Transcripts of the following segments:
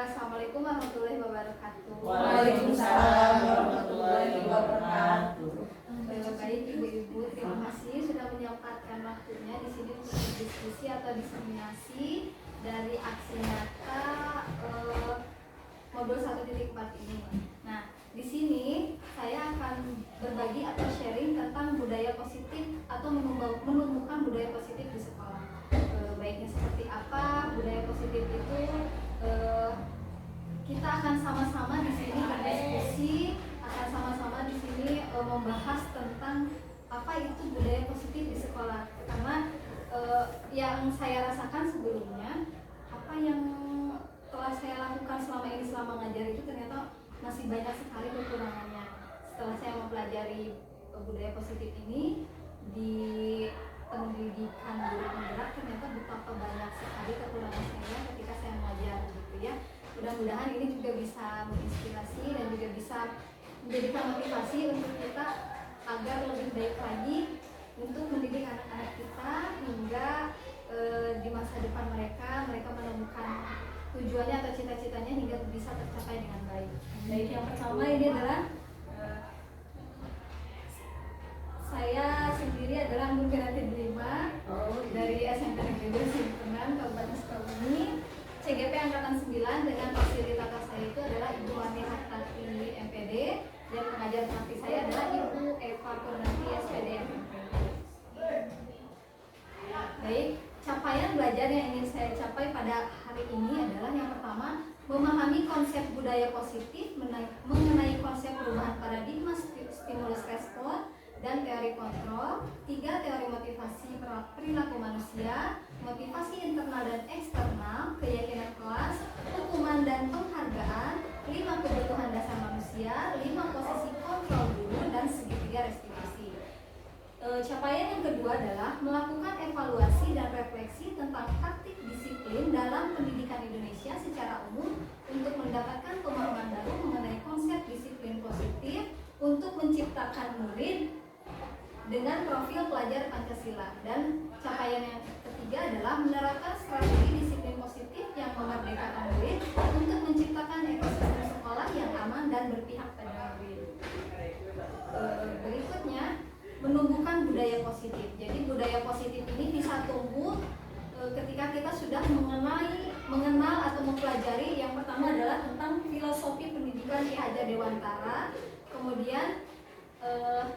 Assalamualaikum warahmatullahi wabarakatuh. Waalaikumsalam warahmatullahi wabarakatuh. Baik ibu-ibu, terima kasih sudah menyempatkan waktunya di sini untuk berdiskusi atau diseminasi dari aksi nyata modul 1.4 ini. Nah, di sini saya akan berbagi atau sharing tentang budaya positif atau menumbuhkan budaya positif di sekolah. Baiknya seperti apa budaya positif itu? Kita akan sama-sama di sini berdiskusi, akan sama-sama di sini membahas tentang apa itu budaya positif di sekolah. Karena yang saya rasakan sebelumnya, apa yang telah saya lakukan selama ini selama mengajar itu ternyata masih banyak sekali kekurangannya. Setelah saya mempelajari budaya positif ini di pendidikan guru penggerak, ternyata betapa banyak sekali kekurangan saya ketika saya mengajar gitu ya. Mudah-mudahan ini juga bisa menginspirasi dan juga bisa menjadikan motivasi untuk kita agar lebih baik lagi untuk mendidik anak-anak kita hingga di masa depan mereka menemukan tujuannya atau cita-citanya hingga bisa tercapai dengan baik. Baik, yang pertama ini adalah saya sendiri adalah Nur Kirati Delima dari SMP Negeri Simpenan, Kabupaten Sukabumi. CGP Angkatan 9 dengan fasilitator saya itu adalah Ibu Wani Hartati MPD dan pengajar pelatih saya adalah Ibu Eva Purnanti SPD MPD. Baik, capaian belajar yang ingin saya capai pada hari ini adalah yang pertama, memahami konsep budaya positif mengenai konsep perubahan paradigma stimulus respon dan teori kontrol. 3. Teori motivasi perilaku manusia, motivasi internal dan eksternal, keyakinan kelas, hukuman dan penghargaan. 5. Kebutuhan dasar manusia. 5. Posisi kontrol dulu dan segitiga restitusi. Capaian yang kedua adalah melakukan evaluasi dan refleksi tentang taktik disiplin dalam pendidikan Indonesia secara umum untuk mendapatkan pemahaman baru mengenai konsep disiplin positif untuk menciptakan murid dengan profil pelajar Pancasila. Dan capaian yang ketiga adalah menerapkan strategi disiplin positif yang memerdekakan murid untuk menciptakan ekosistem sekolah yang aman dan berpihak pada murid. Berikutnya, menumbuhkan budaya positif. Jadi budaya positif ini bisa tumbuh ketika kita sudah mengenal atau mempelajari. Yang pertama adalah tentang filosofi pendidikan Ki Hajar Dewantara. Kemudian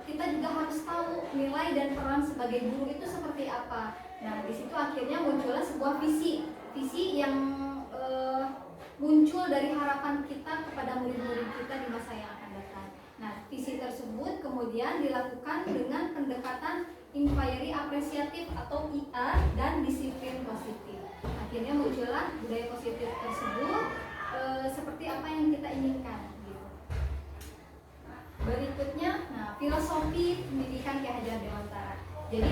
kita juga harus tahu nilai dan peran sebagai guru itu seperti apa. Nah, di situ akhirnya muncullah sebuah visi yang muncul dari harapan kita kepada murid-murid kita di masa yang akan datang. Nah, visi tersebut kemudian dilakukan dengan pendekatan inquiry apresiatif atau IA dan disiplin positif. Akhirnya muncullah budaya positif tersebut seperti apa yang kita inginkan. Berikutnya, filosofi pendidikan Ki Hajar Dewantara. Jadi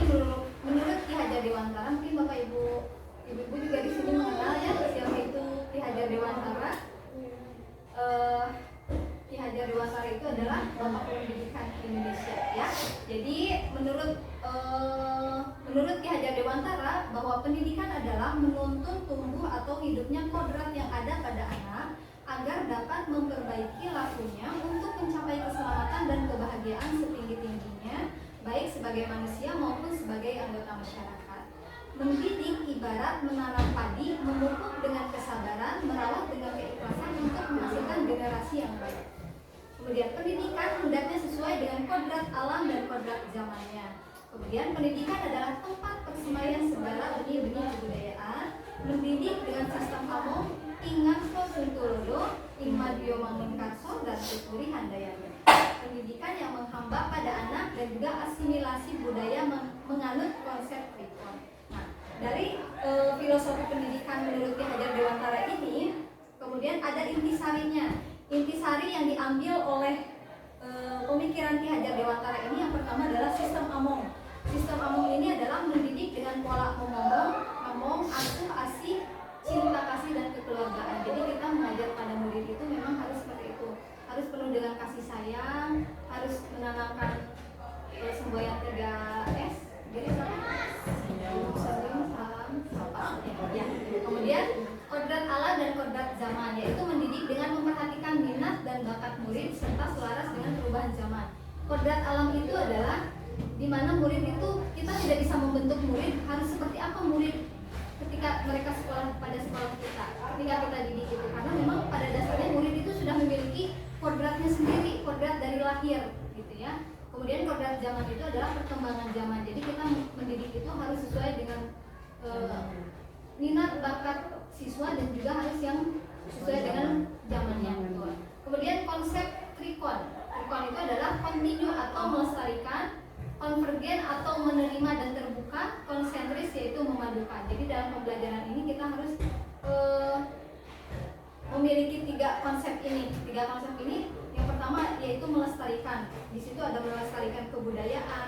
menurut Ki Hajar Dewantara, mungkin Bapak Ibu juga di sini mengenal ya siapa itu Ki Hajar Dewantara. Ki Hajar Dewantara itu adalah Bapak Pendidikan Indonesia ya. Jadi menurut Ki Hajar Dewantara bahwa pendidikan adalah menuntun tumbuh atau hidupnya kodrat yang ada pada anak agar dapat memperbaiki lakunya untuk mencapai keselamatan dan kebahagiaan setinggi-tingginya, baik sebagai manusia maupun sebagai anggota masyarakat. Mendidik ibarat menanam padi, memupuk dengan kesabaran, merawat dengan keikhlasan untuk menghasilkan generasi yang baik. Kemudian pendidikan hendaknya sesuai dengan kodrat alam dan kodrat zamannya. Kemudian pendidikan adalah tempat persemaian segala benih-benih kebudayaan. Mendidik dengan sistem among Ingatso Suntulodo, Ingmadio Mangunkarso, dan Tuturi Handayani. Pendidikan yang menghamba pada anak dan juga asimilasi budaya menganut konsep Rikon. Nah, dari filosofi pendidikan menurut Ki Hajar Dewantara ini, kemudian ada intisarinya. Intisari yang diambil oleh pemikiran Ki Hajar Dewantara ini yang pertama adalah sistem among. Sistem among ini adalah mendidik dengan pola among, asuh, asih, cinta kasih dan kekeluargaan. Jadi kita mengajar pada murid itu memang harus seperti itu, harus penuh dengan kasih sayang, harus menanamkan semboyan 3S. Jadi salam, salam, salam, ya. Kemudian kodrat ala dan kodrat zaman, yaitu mendidik dengan memperhatikan minat dan bakat murid serta selaras dengan perubahan zaman. Kodrat alam itu adalah di mana murid itu, kita tidak bisa membentuk murid harus seperti apa murid ketika mereka sekolah pada sekolah kita, ketika kita didik itu, karena memang pada dasarnya murid itu sudah memiliki kodratnya sendiri, kodrat dari lahir gitu ya. Kemudian kodrat zaman itu adalah perkembangan zaman, jadi kita mendidik itu harus sesuai dengan minat bakat siswa dan juga harus yang sesuai dengan zamannya. Kemudian konsep trikon itu adalah kontinu atau melestarikan, konvergen atau menerima dan terbuka, konsentris yaitu memadukan. Jadi dalam pembelajaran ini kita harus memiliki tiga konsep ini. Yang pertama yaitu melestarikan. Di situ ada melestarikan kebudayaan,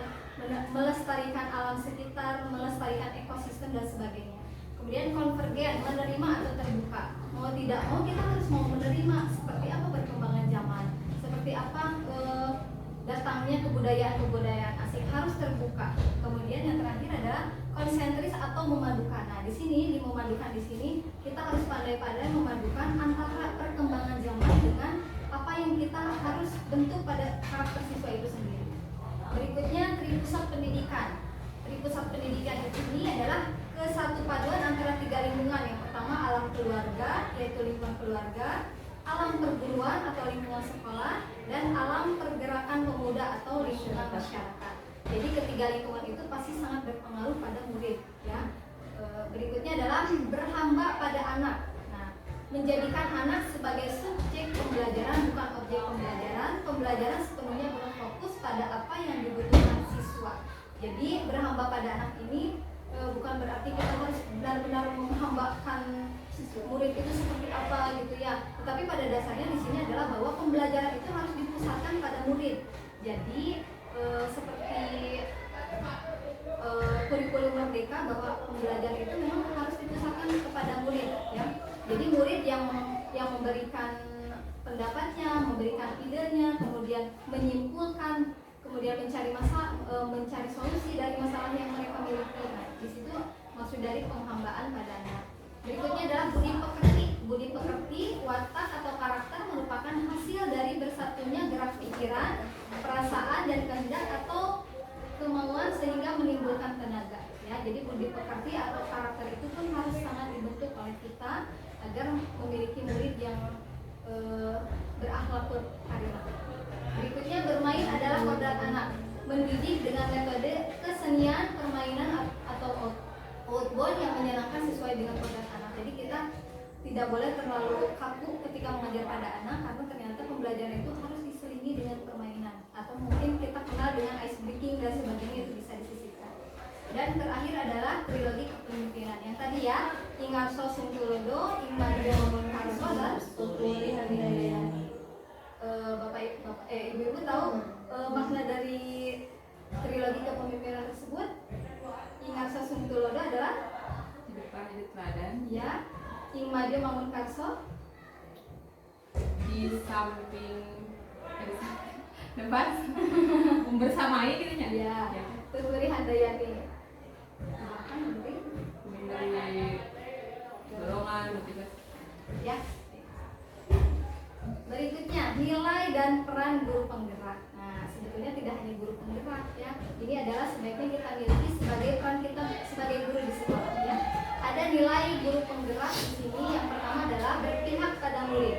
melestarikan alam sekitar, melestarikan ekosistem dan sebagainya. Kemudian konvergen, menerima atau terbuka. Mau tidak mau kita harus mau menerima seperti apa perkembangan zaman, seperti apa datangnya kebudayaan asing, harus terbuka. Kemudian yang terakhir adalah konsentris atau memadukan. Nah, di sini memadukan di sini kita harus pandai-pandai memadukan antara perkembangan zaman dengan apa yang kita harus bentuk pada karakter siswa itu sendiri. Berikutnya tripusat pendidikan. Tripusat pendidikan ini adalah kesatupaduan antara tiga lingkungan. Yang pertama alam keluarga, yaitu lingkungan keluarga, alam perguruan atau lingkungan sekolah, dan alam pergerakan pemuda atau lingkungan masyarakat. Jadi ketiga lingkungan itu pasti sangat berpengaruh pada murid ya. Berikutnya adalah berhamba pada anak. Nah, menjadikan anak sebagai subjek pembelajaran bukan objek pembelajaran. Pembelajaran sepenuhnya berfokus pada apa yang dibutuhkan siswa. Jadi berhamba pada anak ini bukan berarti kita harus benar-benar menghambakan murid itu seperti apa gitu ya. Tetapi pada dasarnya di sini adalah bahwa pembelajaran itu harus dipusatkan pada murid. Jadi seperti kurikulum merdeka bahwa pembelajaran itu memang harus dipusatkan kepada murid ya. Jadi murid yang memberikan pendapatnya, memberikan idenya, kemudian menyimpulkan, kemudian mencari solusi dari masalah yang mereka miliki. Nah, di situ maksud dari penghambaan pada anak. Berikutnya adalah budi pekerti. Budi pekerti, watak atau karakter merupakan hasil dari bersatunya gerak pikiran, perasaan dan kehendak atau kemauan sehingga menimbulkan tenaga. Ya, jadi budi pekerti atau karakter itu pun harus sangat dibentuk oleh kita agar memiliki murid yang berakhlakul karimah. Berikutnya bermain adalah kodrat anak. Mendidik dengan metode kesenian, permainan atau outbound yang menyenangkan sesuai dengan kodrat anak. Jadi kita tidak boleh terlalu kaku ketika mengajar pada anak, karena ternyata pembelajaran itu harus diselingi dengan permainan, atau mungkin kita kenal dengan ice breaking dan sebagainya, itu bisa disisipkan. Dan terakhir adalah trilogi kepemimpinan yang tadi ya, Ingarso Sungtulodo, Ingmadia Mamunkarso dan Tutuli Handayani. Ibu-ibu tahu makna dari trilogi kepemimpinan tersebut? Ingarso Sungtulodo adalah di depan hidup teladan, ya. Ingmadia Mamunkarso di samping depan membersamai gitu ya. ya. Tutuli Handayani memberi dorongan, motivasi. Ya. Berikutnya nilai dan peran guru penggerak. Nah, sebetulnya tidak hanya guru penggerak ya. Ini adalah sebaiknya kita miliki sebagai peran kita sebagai guru di sekolah ya. Ada nilai guru penggerak di sini. Yang pertama adalah berpihak pada murid.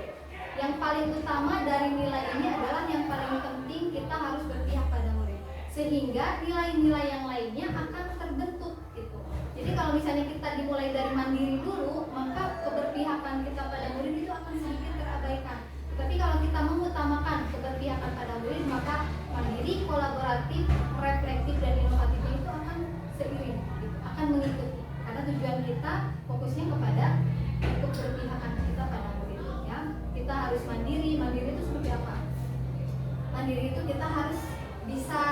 Yang paling utama dari nilai ini adalah yang paling penting, kita harus berpihak pada murid. Sehingga nilai-nilai yang lainnya akan terbentuk gitu. Jadi kalau misalnya kita dimulai dari mandiri dulu, maka keberpihakan kita pada murid itu akan sedikit terabaikan. Tapi kalau kita mengutamakan keberpihakan pada murid, maka mandiri, kolaboratif, reflektif dan inovatifnya itu akan seiring, gitu, akan mengikuti. Karena tujuan kita fokusnya kepada keberpihakan kita pada murid. Ya, kita harus mandiri. Mandiri itu seperti apa? Mandiri itu kita harus bisa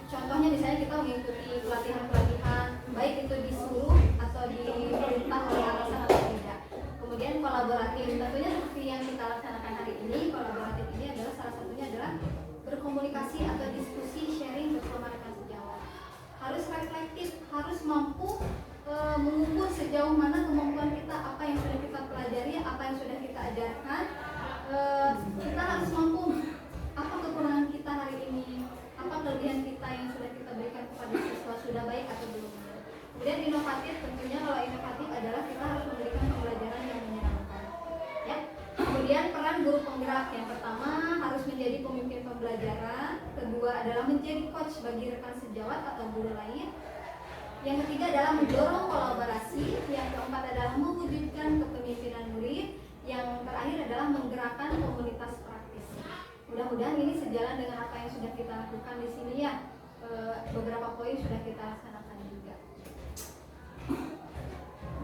contohnya misalnya kita mengikuti pelatihan-pelatihan, baik itu disuruh atau diperintah oleh atasan atau tidak. Kemudian kolaboratif, tentunya seperti yang kita laksanakan hari ini. Kolaboratif ini adalah salah satunya adalah berkomunikasi atau diskusi, sharing bersama rekan sejawat. Harus reflektif, harus mampu mengukur sejauh mana kemampuan kita, apa yang sudah kita pelajari pembelajaran. Kedua adalah menjadi coach bagi rekan sejawat atau guru lain. Yang ketiga adalah mendorong kolaborasi. Yang keempat adalah mewujudkan kepemimpinan murid. Yang terakhir adalah menggerakkan komunitas praktis. Mudah-mudahan ini sejalan dengan apa yang sudah kita lakukan di sini ya. Beberapa poin sudah kita laksanakan juga.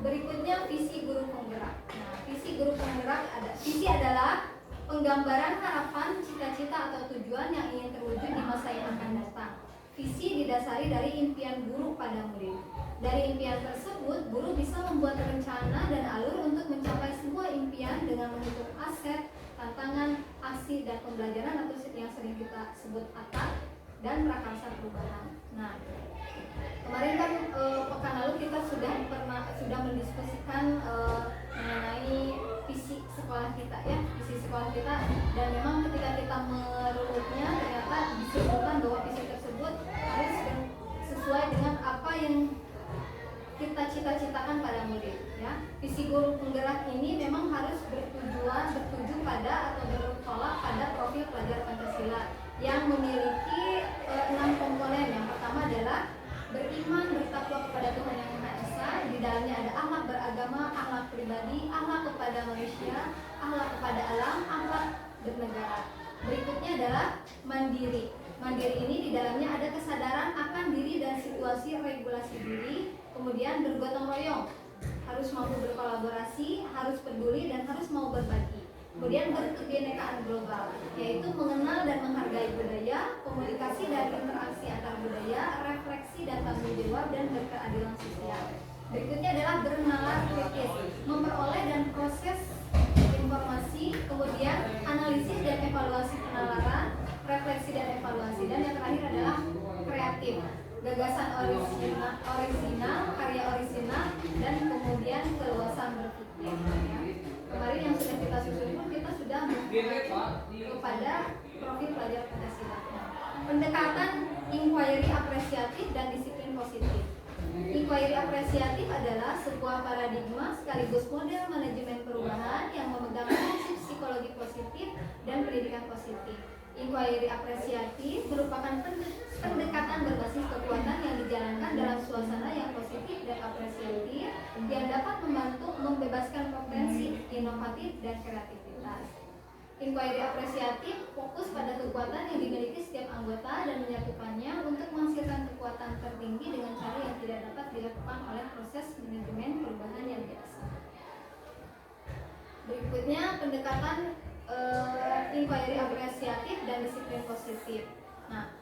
Berikutnya visi guru penggerak. Nah, visi guru penggerak visi adalah penggambaran harapan, cita-cita atau tujuan yang ingin terwujud di masa yang akan datang. Visi didasari dari impian guru pada murid. Dari impian tersebut, guru bisa membuat rencana dan alur untuk mencapai sebuah impian dengan menghitung aset, tantangan, aksi, dan pembelajaran atau yang sering kita sebut ATA dan prakarsa perubahan. Nah, kemarin kan pekan lalu kita sudah mendiskusikan mengenai visi sekolah kita ya, visi sekolah kita, dan memang ketika kita merunutnya ternyata disebutkan bahwa visi tersebut harus sesuai dengan apa yang kita cita-citakan pada murid ya. Visi guru penggerak ini memang harus bertuju pada atau bertolak pada profil pelajar Pancasila yang memiliki 6 komponen. Yang pertama adalah beriman, bertakwa kepada Tuhan Yang Maha Esa. Di dalamnya ada akhlak beragama, akhlak pribadi, akhlak kepada manusia, akhlak kepada alam, akhlak bernegara. Berikutnya adalah mandiri. Mandiri ini di dalamnya ada kesadaran akan diri dan situasi regulasi diri, kemudian bergotong royong, harus mampu berkolaborasi, harus peduli, dan harus mau berbagi. Kemudian berkebinekaan global, yaitu mengenal dan menghargai budaya, komunikasi dan interaksi antar budaya, refleksi dan tanggung jawab, dan berkeadilan sosial. Berikutnya adalah bernalar kritis, memperoleh dan proses informasi, kemudian analisis dan evaluasi penalaran, refleksi dan evaluasi, dan yang terakhir adalah kreatif, gagasan orisinal, karya orisinal, dan kemudian keluasan berpikir. Kemarin yang sudah kita susun pun kita sudah kepada profil pelajar Pancasila. Pendekatan inquiry apresiatif dan disiplin positif. Inquiry apresiatif adalah sebuah paradigma sekaligus model manajemen perubahan yang memegang prinsip psikologi positif dan pendidikan positif. Inquiry apresiatif merupakan pendekatan berbasis kekuatan yang dijalankan dalam suasana yang positif dan apresiatif yang dapat membantu membebaskan potensi inovatif dan kreativitas. Inquiry apresiatif fokus pada kekuatan yang dimiliki setiap anggota dan menyatukannya untuk menghasilkan kekuatan tertinggi dengan cara yang tidak dapat dilakukan oleh proses manajemen perubahan yang biasa. Berikutnya pendekatan inquiry apresiatif dan disiplin positif. Nah,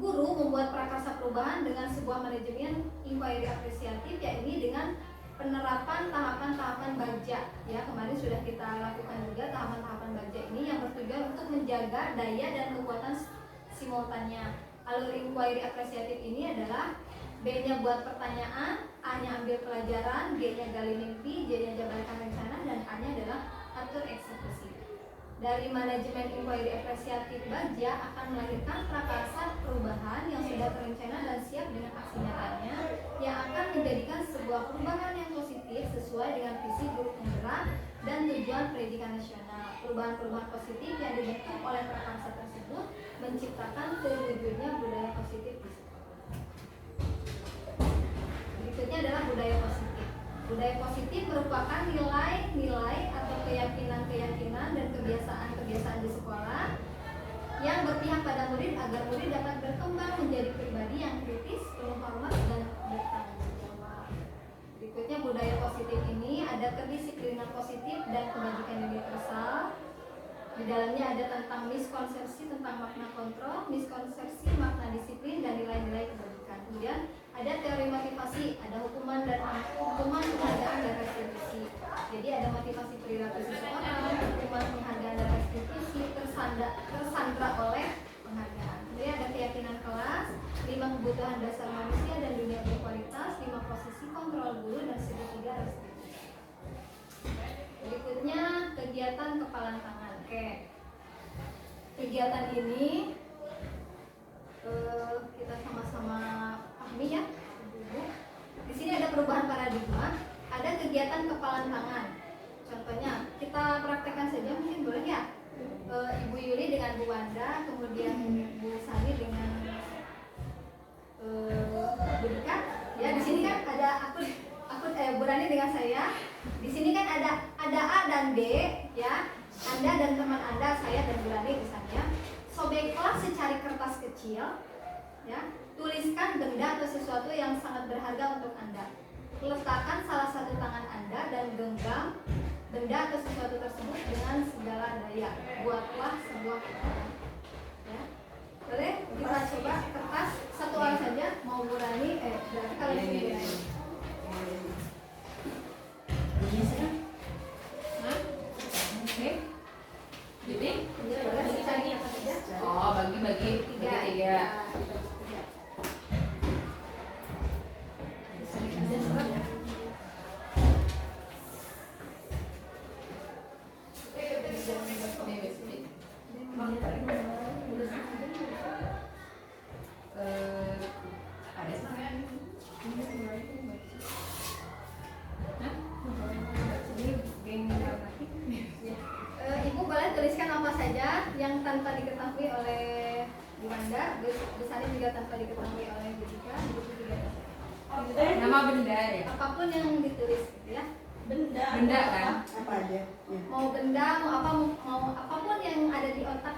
guru membuat prakarsa perubahan dengan sebuah manajemen inquiry apresiatif, yaitu dengan penerapan tahapan-tahapan baja ya. Kemarin sudah kita lakukan juga tahapan-tahapan baja ini yang bertujuan untuk menjaga daya dan kekuatan simultannya. Alur inquiry apresiatif ini adalah B-nya buat pertanyaan, A-nya ambil pelajaran, G-nya gali mimpi, J-nya jabarkan rencana, dan A-nya adalah atur eksekusi. Dari manajemen inquiry apresiatif baja akan melahirkan prakarsa perubahan yang sudah terencana dan siap dengan aksi nyatanya, yang akan menjadikan sebuah perubahan yang positif sesuai dengan visi guru penggerak dan tujuan pendidikan nasional. Perubahan-perubahan positif yang dibentuk oleh prakarsa tersebut menciptakan terwujudnya budaya positif di sekolah. Berikutnya adalah budaya positif. Budaya positif merupakan nilai-nilai atau keyakinan-keyakinan dan kebiasaan-kebiasaan di sekolah yang berpihak pada murid agar murid dapat berkembang menjadi pribadi yang kritis, penuh hormat, dan bertanggung jawab. Berikutnya budaya positif ini ada kedisiplinan positif dan kebajikan universal. Di dalamnya ada tentang miskonsepsi tentang makna kontrol, miskonsepsi makna disiplin, dan nilai-nilai kebajikan. Kemudian ada teori motivasi, ada hukuman, penghargaan, dan restitusi. Jadi ada motivasi perilaku seseorang, hukuman, penghargaan, dan restitusi, tersandra oleh penghargaan. Kemudian ada keyakinan kelas, 5 kebutuhan dasar manusia dan dunia berkualitas, 5 posisi kontrol guru, dan segitiga restitusi. Berikutnya kegiatan kepalan tangan. Oke, kegiatan ini kita sama-sama pahami ya. Di sini ada perubahan paradigma, ada kegiatan kepalan tangan. Contohnya kita praktekkan saja, mungkin boleh ya? Ibu Yuli dengan Bu Wanda, kemudian Bu Sani dengan Bu Dika. Ya, di sini kan ada akun Bu Rani dengan saya. Di sini kan ada A dan B, ya. Anda dan teman Anda, saya dan Bu Rani misalnya. Sobeklah secari kertas kecil, ya. Tuliskan benda atau sesuatu yang sangat berharga untuk Anda. Letakkan salah satu tangan Anda dan genggam benda atau sesuatu tersebut dengan segala daya. Buatlah sebuah kotak. Ya. Boleh kita coba kertas satu orang saja, mau Bu Rani, berarti kalau di sini Oke. Jadi boleh secari apa saja. oh bagi tiga. Ibu boleh tuliskan apa saja yang tanpa diketahui oleh Bu Wanda, besarnya juga tanpa diketahui oleh Bu Dika, begitu juga. Nama benda ya. Apapun yang ditulis, ya. Benda kan? Apa aja? Ya. Mau benda, mau apapun yang ada di otak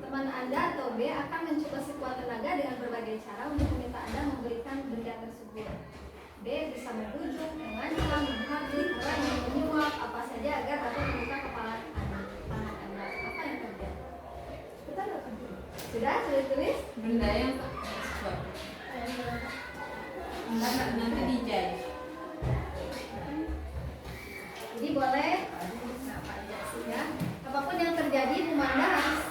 teman Anda atau B akan mencoba sekuat tenaga dengan berbagai cara untuk meminta Anda memberikan benda tersebut. B bisa membujuk, mengancam, menghardik, merayu, menyuap, apa saja agar dapat membuka kepala tangan Anda. Apa yang terjadi? Kita sudah tulis? Benda yang sesuatu. Nanti dijudge. Jadi boleh apa aja sih ya. Apapun yang terjadi, Bu Manda harus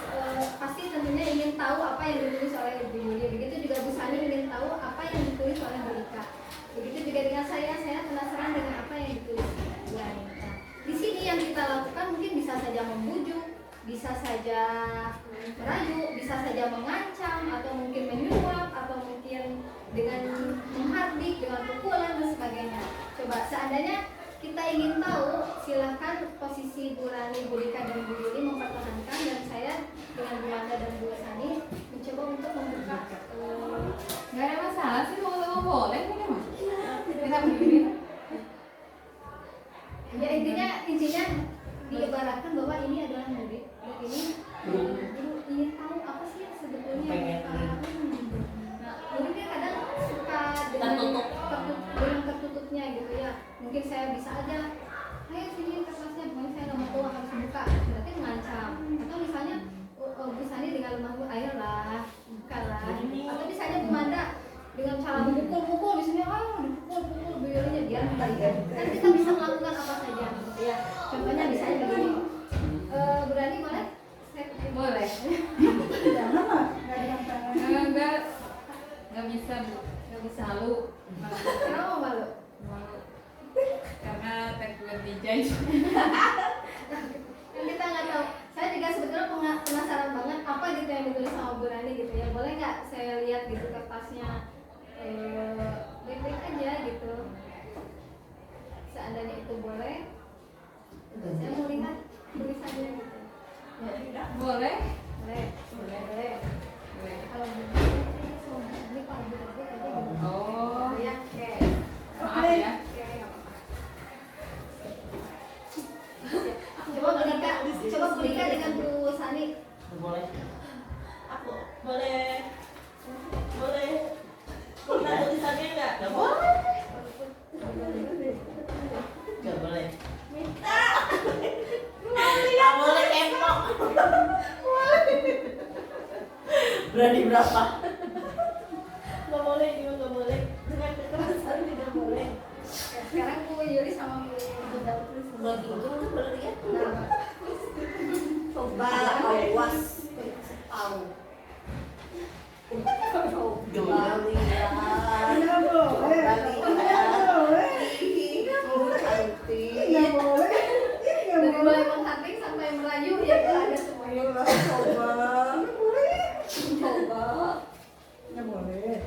pasti tentunya ingin tahu apa yang ditulis oleh Bu Yuli. Begitu juga Bu Sani ingin tahu apa yang ditulis oleh Bu Rika. Begitu juga dengan saya penasaran dengan apa yang ditulis Bu Rani. Nah, di sini yang kita lakukan mungkin bisa saja membujuk, bisa saja merayu, bisa saja mengancam, atau mungkin menyuap, atau mungkin dengan menghardik, dengan pukulan dan sebagainya. Coba seandainya kita ingin tahu, silahkan posisi Bu Rani, Bu Rika, dan Bu Yuli mempertahankan, dan saya dengan Bu Wanda dan Bu Sani mencoba untuk membuka. Gak ada masalah sih, mau boleh ini mah. Kita berdiri. Ya intinya diibaratkan bahwa ini adalah murid, dan ini ingin tahu apa sih yang sebetulnya yang kita lakukan. Nah, muridnya kadang suka dengan tertutupnya gitu ya. Mungkin saya bisa aja, ayo sini kertasnya, pokoknya saya nggak mau tahu, harus buka, berarti mengancam. Atau misalnya Bu Sani dengan lemah, ayolah bukalah. Atau misalnya Bu Manda dengan cara memukul misalnya, dipukul Bu Yulinya biar membalikkan. Kan kita bisa melakukan apa saja gitu ya. Contohnya misalnya begini, Bu Rani boleh? Boleh. Jangan lah, nggak ada yang tangan. Nggak bisa bu. Nggak bisa. Malu. Kenapa malu? Malu. Karena takut dijudge. Yang kita nggak tahu. Saya juga sebetulnya penasaran banget apa gitu yang ditulis sama Bu Rani gitu ya. Boleh nggak saya lihat gitu kertasnya? Baik-baik aja gitu. Seandainya itu boleh, saya mau lihat tulisannya gitu. Ya, Boleh. boleh. Kalau begini, ini kalau begitu aja gitu. Oh. Ya, oke. Maaf ya. Oke, nggak apa-apa. Coba Bu Rika dengan Bu Sani. Boleh. Aku boleh. Kita tulisannya nggak? Nggak boleh. Nggak boleh. Minta. Nggak boleh kempok. Berani berapa? Nggak boleh juga nggak boleh. Dengan kekerasan tidak boleh. Ya, sekarang Bu Yuli sama Bu Daud tulis. Begitu kan boleh lihat. Nah, Coba awas. Tahu. Coba lihat. dari mulai menghardik sampai merayu ya ada semuanya. Coba. Nggak boleh.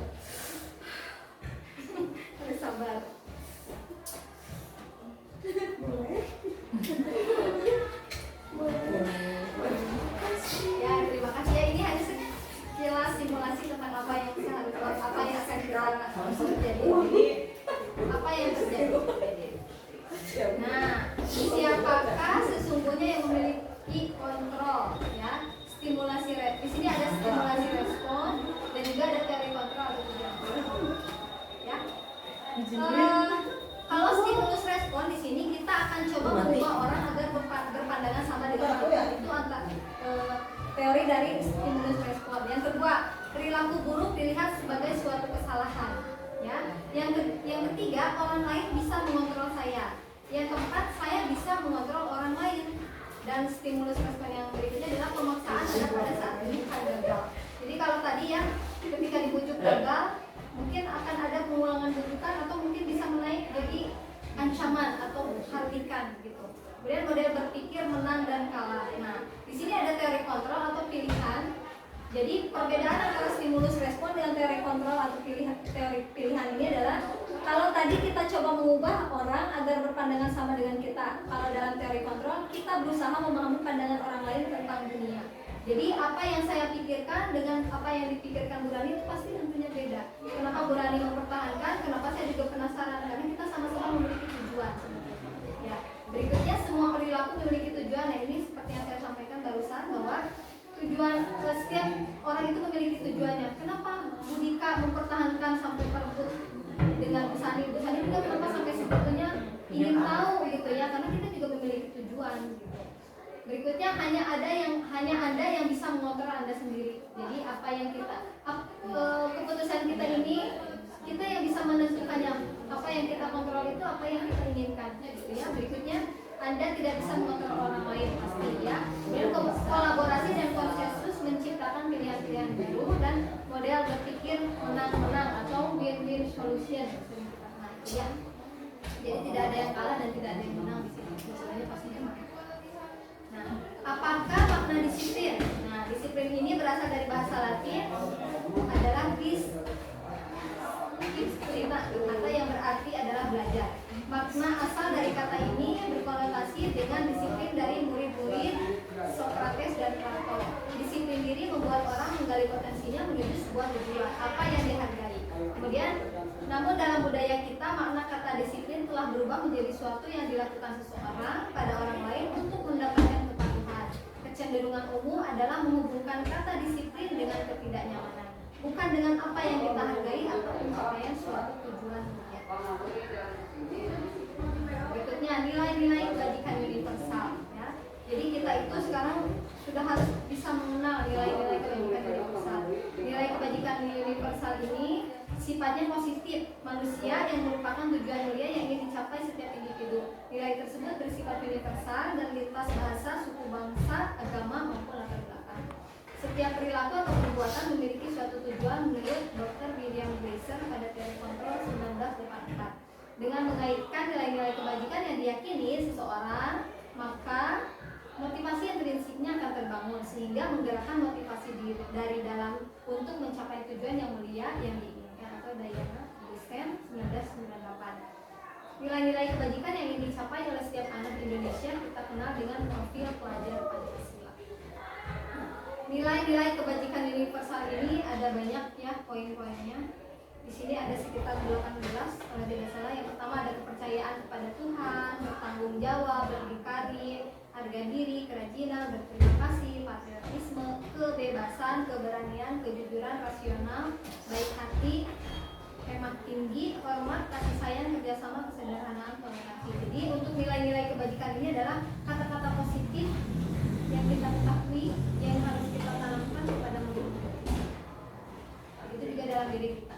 kalau stimulus respon di sini kita akan coba mengubah orang agar berpandangan sama dengan kita. Itu teori dari stimulus respon. Yang kedua, perilaku buruk dilihat sebagai suatu kesalahan. Ya. Yang ketiga, orang lain bisa mengontrol saya. Yang keempat, saya bisa mengontrol orang lain. Dan stimulus respon yang berikutnya adalah pemaksaan ada pada saat bukan gagal. Jadi kalau tadi ya, ketika dibujuk gagal, mungkin akan ada pengulangan bujukan atau mungkin bisa menaik jadi ancaman atau hardikan gitu. Kemudian model berpikir menang dan kalah. Nah, di sini ada teori kontrol atau pilihan. Jadi perbedaan antara stimulus respon dengan teori kontrol atau teori pilihan ini adalah kalau tadi kita coba mengubah orang agar berpandangan sama dengan kita. Kalau dalam teori kontrol kita berusaha memahami pandangan orang lain tentang dunia. Jadi apa yang saya pikirkan dengan apa yang dipikirkan Bu Rani itu pasti tentunya beda. Kenapa Bu Rani mempertahankan? Kenapa saya juga penasaran? Karena kita sama-sama memiliki tujuan. Ya. Berikutnya semua perilaku memiliki tujuan. Nah ini seperti yang saya sampaikan barusan bahwa tujuan setiap orang itu memiliki tujuannya. Kenapa Bu Dika mempertahankan sampai perebut dengan Bu Sani? Bu Sani juga kenapa sampai sebetulnya ingin tahu gitu ya? Karena kita juga memiliki tujuan. Gitu. Berikutnya hanya Anda yang bisa mengontrol Anda sendiri. Jadi apa yang keputusan kita ini kita yang bisa menentukannya. Apa yang kita kontrol itu apa yang kita inginkan. Gitu ya. Berikutnya Anda tidak bisa mengontrol orang lain pasti ya. Kemudian kolaborasi dan konsensus menciptakan pilihan-pilihan baru dan model berpikir menang-menang atau win-win solution. Nah, ya. Jadi tidak ada yang kalah dan tidak ada yang menang di sini. Sebenarnya pastinya menang. Nah, apakah makna disiplin? Nah, disiplin ini berasal dari bahasa Latin adalah disciplina atau yang berarti adalah belajar. Makna asal dari kata ini berkonotasi dengan disiplin dari murid-murid Socrates dan Plato. Disiplin diri membuat orang menggali potensinya menuju sebuah tujuan, apa yang dihargai. Kemudian, namun dalam budaya kita makna kata disiplin telah berubah menjadi suatu yang dilakukan seseorang pada orang lain untuk mendapatkan kepatuhan. Kecenderungan umum adalah menghubungkan kata disiplin dengan ketidaknyamanan, bukan dengan apa yang kita hargai atau pencapaian suatu tujuan dunia. Berikutnya nilai-nilai kebajikan universal ya. Jadi kita itu sekarang sudah harus bisa mengenal nilai-nilai kebajikan universal. Nilai kebajikan universal ini sifatnya positif, manusia yang merupakan tujuan mulia yang ingin dicapai setiap individu. Nilai tersebut bersifat universal dan lintas bahasa, suku bangsa, agama maupun latar belakang. Setiap perilaku atau perbuatan memiliki suatu tujuan menurut Dr. William Glasser pada teori kontrol 1984. Dengan mengaitkan nilai-nilai kebajikan yang diyakini seseorang, maka motivasi intrinsiknya akan terbangun sehingga menggerakkan motivasi dari dalam untuk mencapai tujuan yang mulia yang diinginkan atau Diana Glasser 1998. Nilai-nilai kebajikan yang ingin dicapai oleh setiap anak Indonesia kita kenal dengan profil pelajar Pancasila. Nilai-nilai kebajikan universal ini ada banyak ya poin-poinnya. Di sini ada sekitar 18 kalau tidak salah. Yang pertama ada kepercayaan kepada Tuhan, bertanggung jawab, berdikari, harga diri, kerajinan, berterima kasih, patriotisme, kebebasan, keberanian, kejujuran, rasional, baik hati, hemat tinggi, hormat, kasih sayang, kerjasama, kesederhanaan, toleransi. Jadi untuk nilai-nilai kebajikan ini adalah kata-kata positif yang kita ketahui yang harus kita tanamkan kepada murid. Itu juga dalam diri kita.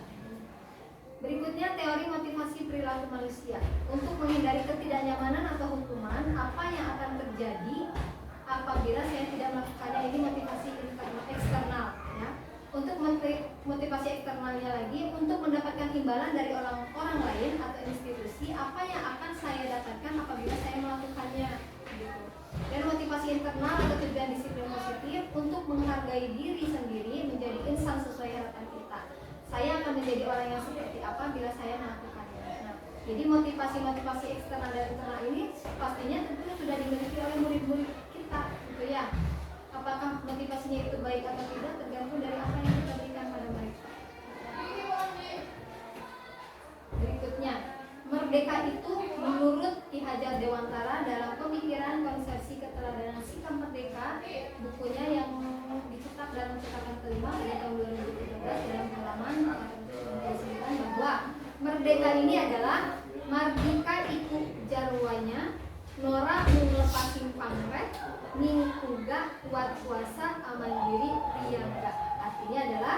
Berikutnya teori motivasi perilaku manusia. Untuk menghindari ketidaknyamanan atau hukuman, apa yang akan terjadi apabila saya tidak melakukannya? Ini motivasi eksternal ya. Untuk motivasi eksternalnya lagi, untuk mendapatkan imbalan dari orang lain atau institusi, apa yang akan saya dapatkan apabila saya melakukannya gitu. Dan motivasi internal atau tujuan disiplin positif untuk menghargai diri sendiri, menjadi insan sesuai harapan kita. Saya akan menjadi orang yang seperti apa bila saya melakukannya. Nah, jadi motivasi-motivasi eksternal dan internal ini pastinya tentu sudah dimiliki oleh murid-murid kita, gitu ya. Apakah motivasinya itu baik atau tidak tergantung dari apa yang kita berikan pada mereka. Berikutnya, merdeka itu menurut Ki Hajar Dewantara dalam pemikiran konsepsi keteladanan sikap merdeka, bukunya yang dicetak dalam cetakan kelima pada tahun 2013 dalam halaman 499 bahwa Merdeka ini adalah mardika iku jarwanya, nora nglepasi pamret, ningkuga kuat kuasa amandiri riyaga. Artinya adalah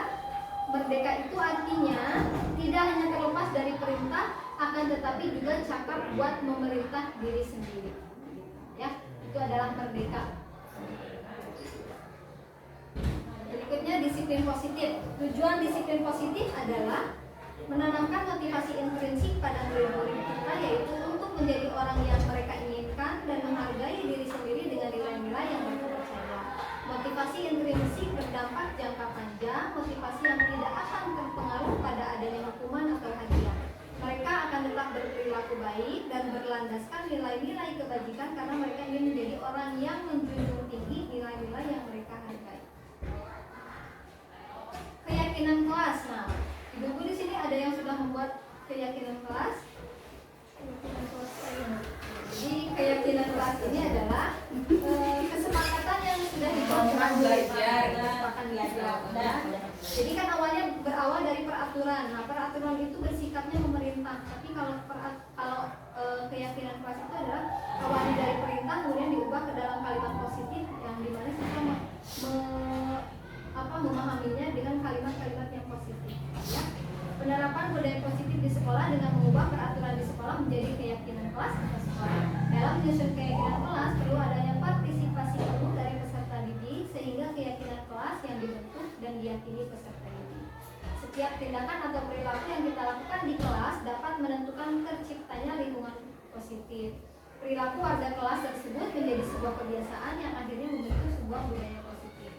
merdeka itu artinya tidak hanya terlepas dari perintah, akan tetapi juga cakap buat memerintah diri sendiri. Ya, itu adalah merdeka. Berikutnya disiplin positif. Tujuan disiplin positif adalah menanamkan motivasi intrinsik pada murid-murid kita, yaitu untuk menjadi orang yang mereka inginkan dan menghargai diri sendiri dengan nilai-nilai yang mereka percaya. Motivasi intrinsik berdampak jangka panjang, motivasi yang tidak akan terpengaruh pada adanya hukuman atau hadiah. Mereka akan tetap berperilaku baik dan berlandaskan nilai-nilai kebajikan karena mereka ingin menjadi orang yang menjunjung tinggi nilai-nilai yang mereka hargai. Keyakinan kelas. Nah, ibu-ibu di sini ada yang sudah membuat keyakinan kelas. Jadi keyakinan kelas ini adalah kesepakatan yang sudah dibuat belajar. kesepakatan belajar. Jadi kan awalnya berawal dari peraturan. Nah, peraturan itu bersikapnya memerintah. Tapi kalau keyakinan kelas itu adalah awalnya dari perintah, kemudian diubah ke dalam kalimat positif yang dimana kita memahaminya dengan kalimat-kalimat yang positif. Ya. Penerapan budaya positif di sekolah dengan mengubah peraturan di sekolah menjadi keyakinan kelas atau sekolah. Dalam menyusun keyakinan kelas perlu adanya partisipasi penuh dari peserta didik sehingga keyakinan kelas yang dibentuk dan diyakini peserta didik. Setiap tindakan atau perilaku yang kita lakukan di kelas dapat menentukan terciptanya lingkungan positif. Perilaku warga kelas tersebut menjadi sebuah kebiasaan yang akhirnya membentuk sebuah budaya positif.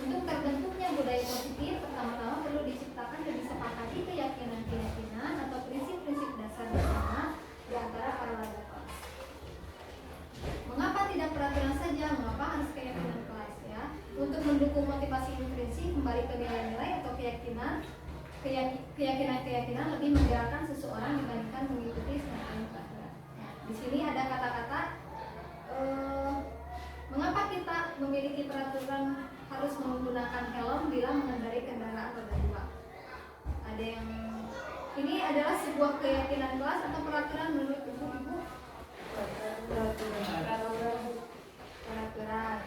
Untuk terbentuknya budaya positif, pertama-tama perlu diciptakan dan disepakati keyakinan-keyakinan atau prinsip-prinsip dasar bersama di antara para warga kelas. Mengapa tidak peraturan saja? Mengapa harus keyakinan kelas ya? Untuk mendukung motivasi intrinsik, kembali ke nilai-nilai atau keyakinan-keyakinan lebih menggerakkan seseorang dibandingkan mengikuti semacam peraturan. Di sini ada kata-kata mengapa kita memiliki peraturan harus menggunakan helm bila mengendarai kendaraan roda dua. Ada yang ini adalah sebuah keyakinan kelas atau peraturan menurut ibu-ibu? Peraturan.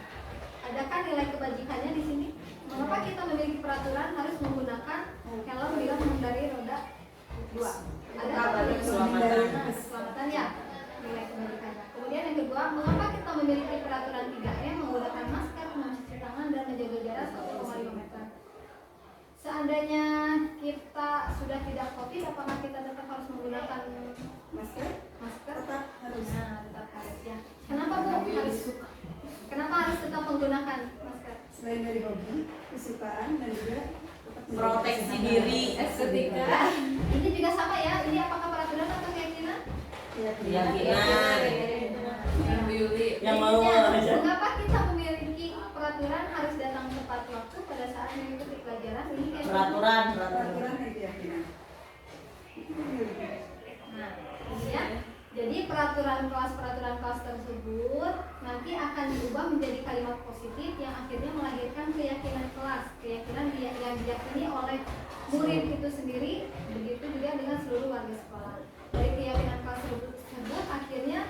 Adakah nilai kebajikannya di sini? Mengapa kita memiliki peraturan harus menggunakan helm bila mengendarai roda dua? Ada keselamatan ya, nilai kebajikannya. Kemudian yang kedua, mengapa kita memiliki peraturan 3M menggunakan masker, mencuci tangan dan menjaga jarak 1,5 meter? Seandainya kita sudah tidak COVID, apakah kita tetap harus menggunakan masker? Tetap harus. Nah, tetap harus ya. Kenapa Bu harus? Kenapa harus tetap menggunakan masker? Selain dari hobi, kesukaan dan juga Proteksi diri, estetika. Ini juga sama ya. Ini apakah peraturan atau keyakinan? Keyakinan. Yang mau Intinya, mengapa kita memiliki peraturan harus datang tepat waktu pada saat mengikuti pelajaran? Ini kayak peraturan. dan keyakinan. Nah, ini ya. Jadi peraturan kelas tersebut nanti akan diubah menjadi kalimat positif yang akhirnya melahirkan keyakinan kelas, keyakinan yang diyakini oleh murid itu sendiri, begitu juga dengan seluruh warga sekolah. Dari keyakinan kelas tersebut akhirnya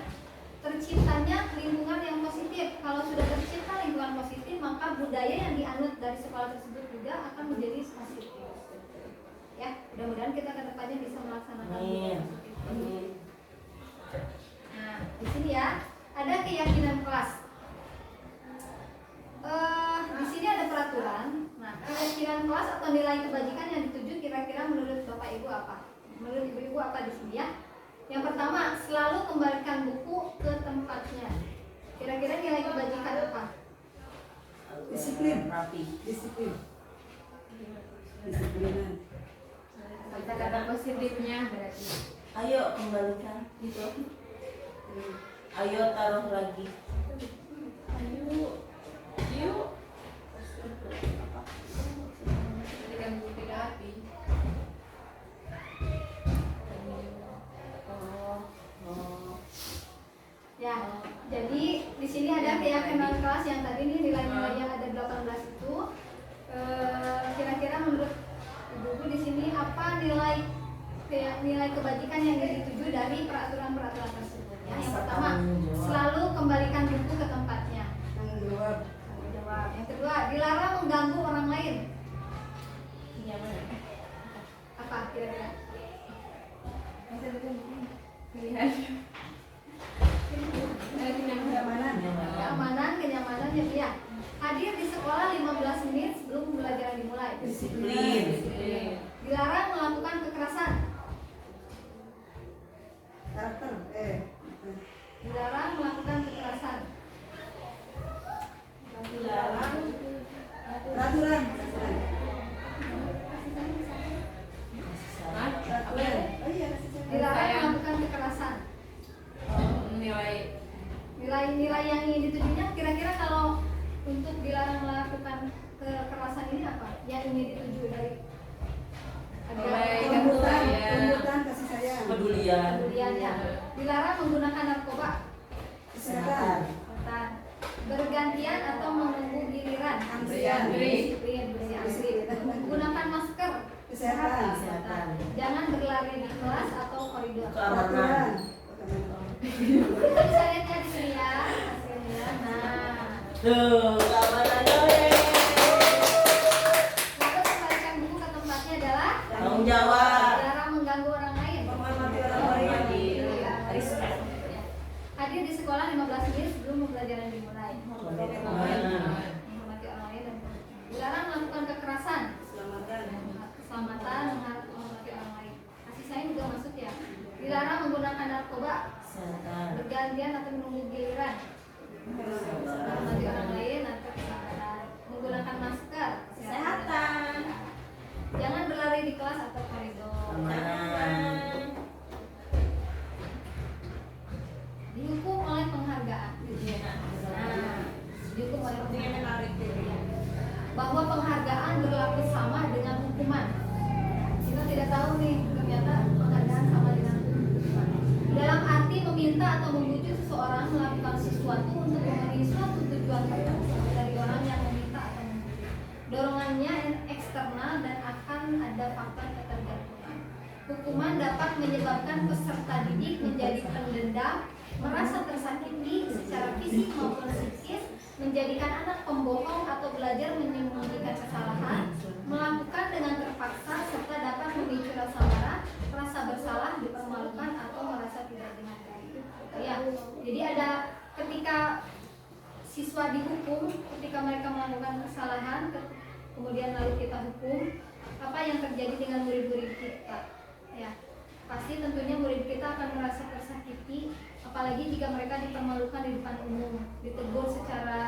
terciptanya lingkungan yang positif. Kalau sudah tercipta lingkungan positif, maka budaya yang dianut dari sekolah tersebut juga akan menjadi positif. Ya, mudah-mudahan kita ke depannya bisa melaksanakan budaya positif. Nah, di sini ya ada keyakinan kelas. Di sini ada peraturan. Nah, keyakinan kelas atau nilai kebajikan yang dituju kira-kira menurut Bapak Ibu apa? Menurut Ibu-ibu apa di sini ya? Yang pertama, selalu kembalikan buku ke tempatnya. Kira-kira nilai kebajikan apa? Disiplin. Rapi. Disiplinan. Kata-kata positifnya berarti. Ayo kembalikan gitu. Ayo taruh lagi. Yuk. Dengan bukti rapi. Ya, jadi di sini ada keyakinan kelas yang tadi nih nilai-nilai yang ada 18 itu. Kira-kira menurut ibu-ibu di sini apa nilai nilai kebajikan yang dituju dari peraturan-peraturan tersebut. Ya, yang pertama, selalu kembalikan buku ke tempatnya. Tanggung jawab. Tanggung jawab. Yang kedua, dilarang mengganggu orang lain. Iya mana? Apa kira-kira? Pilihan. Kenyamanan. Keamanan, kenyamanan, ya. Hadir di sekolah 15 menit sebelum pembelajaran dimulai. Disiplin. Dilarang melakukan kekerasan. Karakter. Dilarang melakukan kekerasan. Dilarang. Peraturan. Hah? Apa ya? Oh iya, kasih sayang. Dilarang melakukan kekerasan. Nilai Nilai-nilai yang ingin ditujunya kira-kira kalau untuk dilarang melakukan kekerasan ini apa? Yang ingin dituju dari Nilai Kelembutan, saya. kelembutan, kasih sayang. Kepedulian. kemudiannya. Dilarang menggunakan narkoba. Kesehatan. Kesehatan. Bergantian atau menunggu giliran. Antrian. Disiplin, disiplin. Menggunakan masker. Kesehatan. Kesehatan. Jangan berlari di kelas atau koridor. Peraturan. Kita bisa lihat ya di sini ya. Hasilnya. Nah, Tuh, keamanannya. maka kembalikan buku ke tempatnya adalah Tanggung jawab. dilarang mengganggu orang lain. Menghormati orang lain. Ya. Hadir di sekolah 15 menit sebelum pembelajaran dimulai. Menghormati orang lain dan dilarang melakukan kekerasan. Selamatkan. Keselamatan, menghormati orang lain. Kasih sayang juga masuk ya. Dilarang menggunakan narkoba. Kesehatan. Bergantian atau menunggu giliran. Menghormati orang lain atau keselamatan. Menggunakan masker. Kesehatan. Jangan berlari di kelas atau koridor. Aman. Dihukum oleh penghargaan. Nah, dihukum oleh penghargaan. Bahwa penghargaan berlaku sama dengan hukuman. Kita tidak tahu nih, ternyata penghargaan sama dengan hukuman. Dalam arti meminta atau membujuk seseorang melakukan sesuatu untuk memenuhi suatu tujuan tertentu dari orang yang meminta atau membujuk. Dorongannya eksternal dan akan ada faktor ketergantungan. Hukuman dapat menyebabkan peserta didik menjadi pendendam, merasa tersakiti secara fisik maupun psikis, menjadikan anak pembohong atau belajar menyembunyikan kesalahan, melakukan dengan terpaksa serta dapat memicu rasa marah, rasa bersalah, dipermalukan atau merasa tidak dihargai. Ya, jadi ada ketika siswa dihukum, ketika mereka melakukan kesalahan, kemudian lalu kita hukum, apa yang terjadi dengan murid-murid kita? Ya, pasti tentunya murid kita akan merasa tersakiti, apalagi jika mereka dipermalukan di depan umum, ditegur secara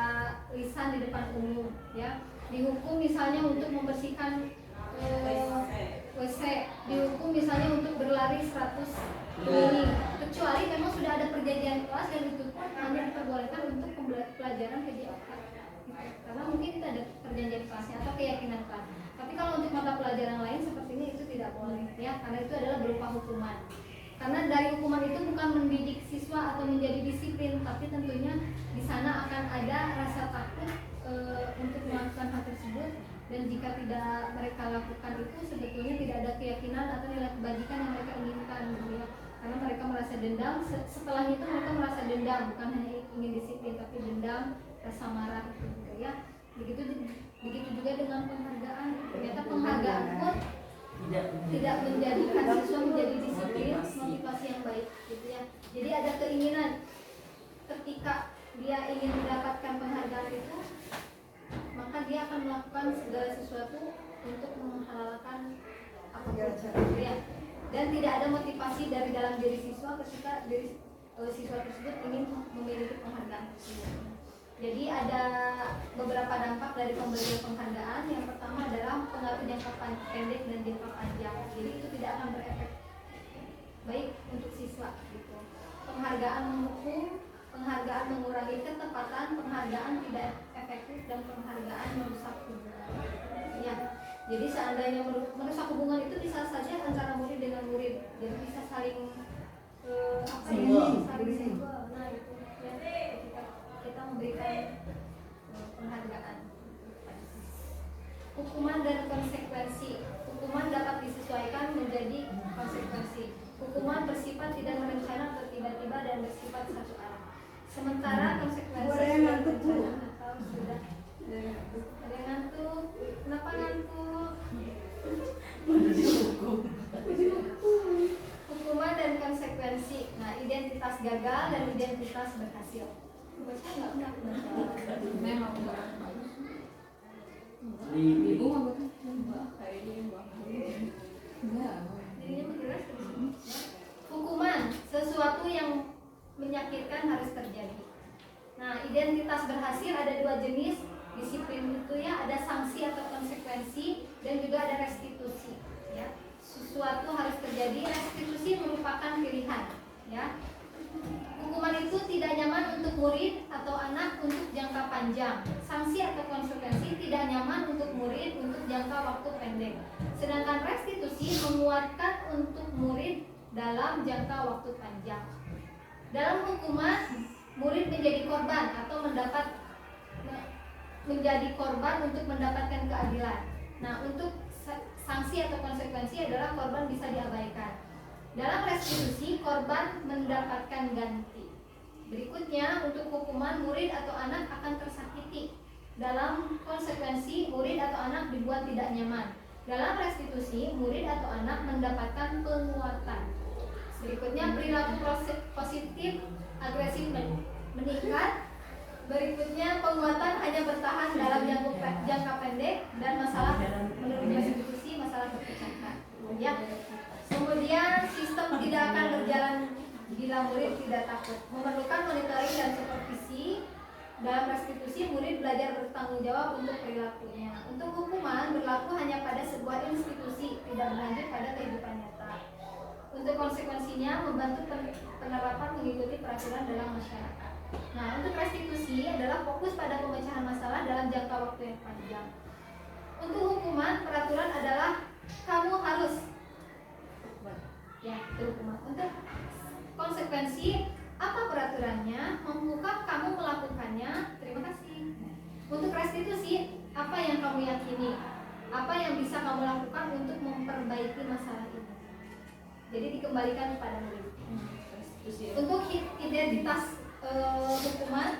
lisan di depan umum, ya, dihukum misalnya untuk membersihkan WC, dihukum misalnya untuk berlari 100 keliling, kecuali memang sudah ada perjanjian kelas dan itu pun hanya diperbolehkan untuk pelajaran PJ Okat, karena mungkin itu ada perjanjian kelasnya atau keyakinan kelas. Tapi kalau untuk mata pelajaran lain sepertinya itu tidak boleh, ya, karena itu adalah berupa hukuman. Karena dari hukuman itu bukan mendidik siswa atau menjadi disiplin, tapi tentunya di sana akan ada rasa takut untuk melakukan hal tersebut, dan jika tidak mereka lakukan itu sebetulnya tidak ada keyakinan atau nilai kebajikan yang mereka inginkan, gitu ya. Karena mereka merasa dendam, setelah itu mereka merasa dendam, bukan hanya ingin disiplin tapi dendam, rasa marah itu juga, ya. Begitu juga dengan penghargaan. Ternyata penghargaan pun tidak menjadikan siswa menjadi disiplin, motivasi yang baik, gitu ya. Jadi ada keinginan ketika dia ingin mendapatkan penghargaan itu, maka dia akan melakukan segala sesuatu untuk menghalalkan apapun, ya. Dan tidak ada motivasi dari dalam diri siswa ketika siswa tersebut ingin memiliki penghargaan tersebut. Jadi ada beberapa dampak dari pemberian penghargaan. Yang pertama adalah pengaruh jangka pendek dan jangka panjang. Jadi itu tidak akan berefek baik untuk siswa, gitu. Penghargaan menghukum, penghargaan mengurangi ketepatan, penghargaan tidak efektif, dan penghargaan merusak hubungan. Ya, jadi seandainya merusak hubungan itu bisa saja antara murid dengan murid, jadi bisa saling saling senggol. Nah itu ya, ketika kita memberikan penghargaan. Hukuman dan konsekuensi. Hukuman dapat disesuaikan menjadi konsekuensi sementara konsekuensi Boleh sudah ngantuk, Bu. berjalan atau sudah ada yang ngantuk. Kenapa ngantuk? Hukuman dan konsekuensi. Nah, identitas gagal dan identitas berhasil. Baca nggak pernah baca. Memang bagus. Di Ibu mah betul. Mbak, kayak ini Mbak. Enggak. Jadinya menjelas terus. Hukuman, sesuatu yang menyakitkan harus terjadi. Nah, identitas berhasil ada dua jenis. Disiplin itu ya ada sanksi atau konsekuensi dan juga ada restitusi. Ya, sesuatu harus terjadi. Restitusi merupakan pilihan. Ya, hukuman itu tidak nyaman untuk murid atau anak untuk jangka panjang. Sanksi atau konsekuensi tidak nyaman untuk murid untuk jangka waktu pendek. Sedangkan restitusi menguatkan untuk murid dalam jangka waktu panjang. Dalam hukuman, murid menjadi korban atau menjadi korban untuk mendapatkan keadilan. Nah, untuk sanksi atau konsekuensi adalah korban bisa diabaikan. Dalam restitusi, korban mendapatkan ganti. Berikutnya, untuk hukuman, murid atau anak akan tersakiti. Dalam konsekuensi, murid atau anak dibuat tidak nyaman. Dalam restitusi, murid atau anak mendapatkan penguatan. Berikutnya, perilaku positif agresif meningkat. Berikutnya, penguatan hanya bertahan dalam jangka pendek dan masalah menurut restitusi masalah terpecahkan. Ya. Kemudian sistem tidak akan berjalan bila murid tidak takut. Memerlukan monitoring dan supervisi. Dalam restitusi, murid belajar bertanggung jawab untuk perilakunya. Untuk hukuman berlaku hanya pada sebuah institusi, tidak berlanjut pada kehidupan nyata. Untuk konsekuensinya membantu penerapan mengikuti peraturan dalam masyarakat. Nah, untuk restitusi adalah fokus pada pemecahan masalah dalam jangka waktu yang panjang. Untuk hukuman, peraturan adalah kamu harus ya, itu hukuman. Untuk konsekuensi, apa peraturannya? Mampukah kamu melakukannya? Terima kasih. Untuk restitusi, apa yang kamu yakini? Apa yang bisa kamu lakukan untuk memperbaiki masalah ini? Jadi dikembalikan kepada murid. Untuk identitas hukuman,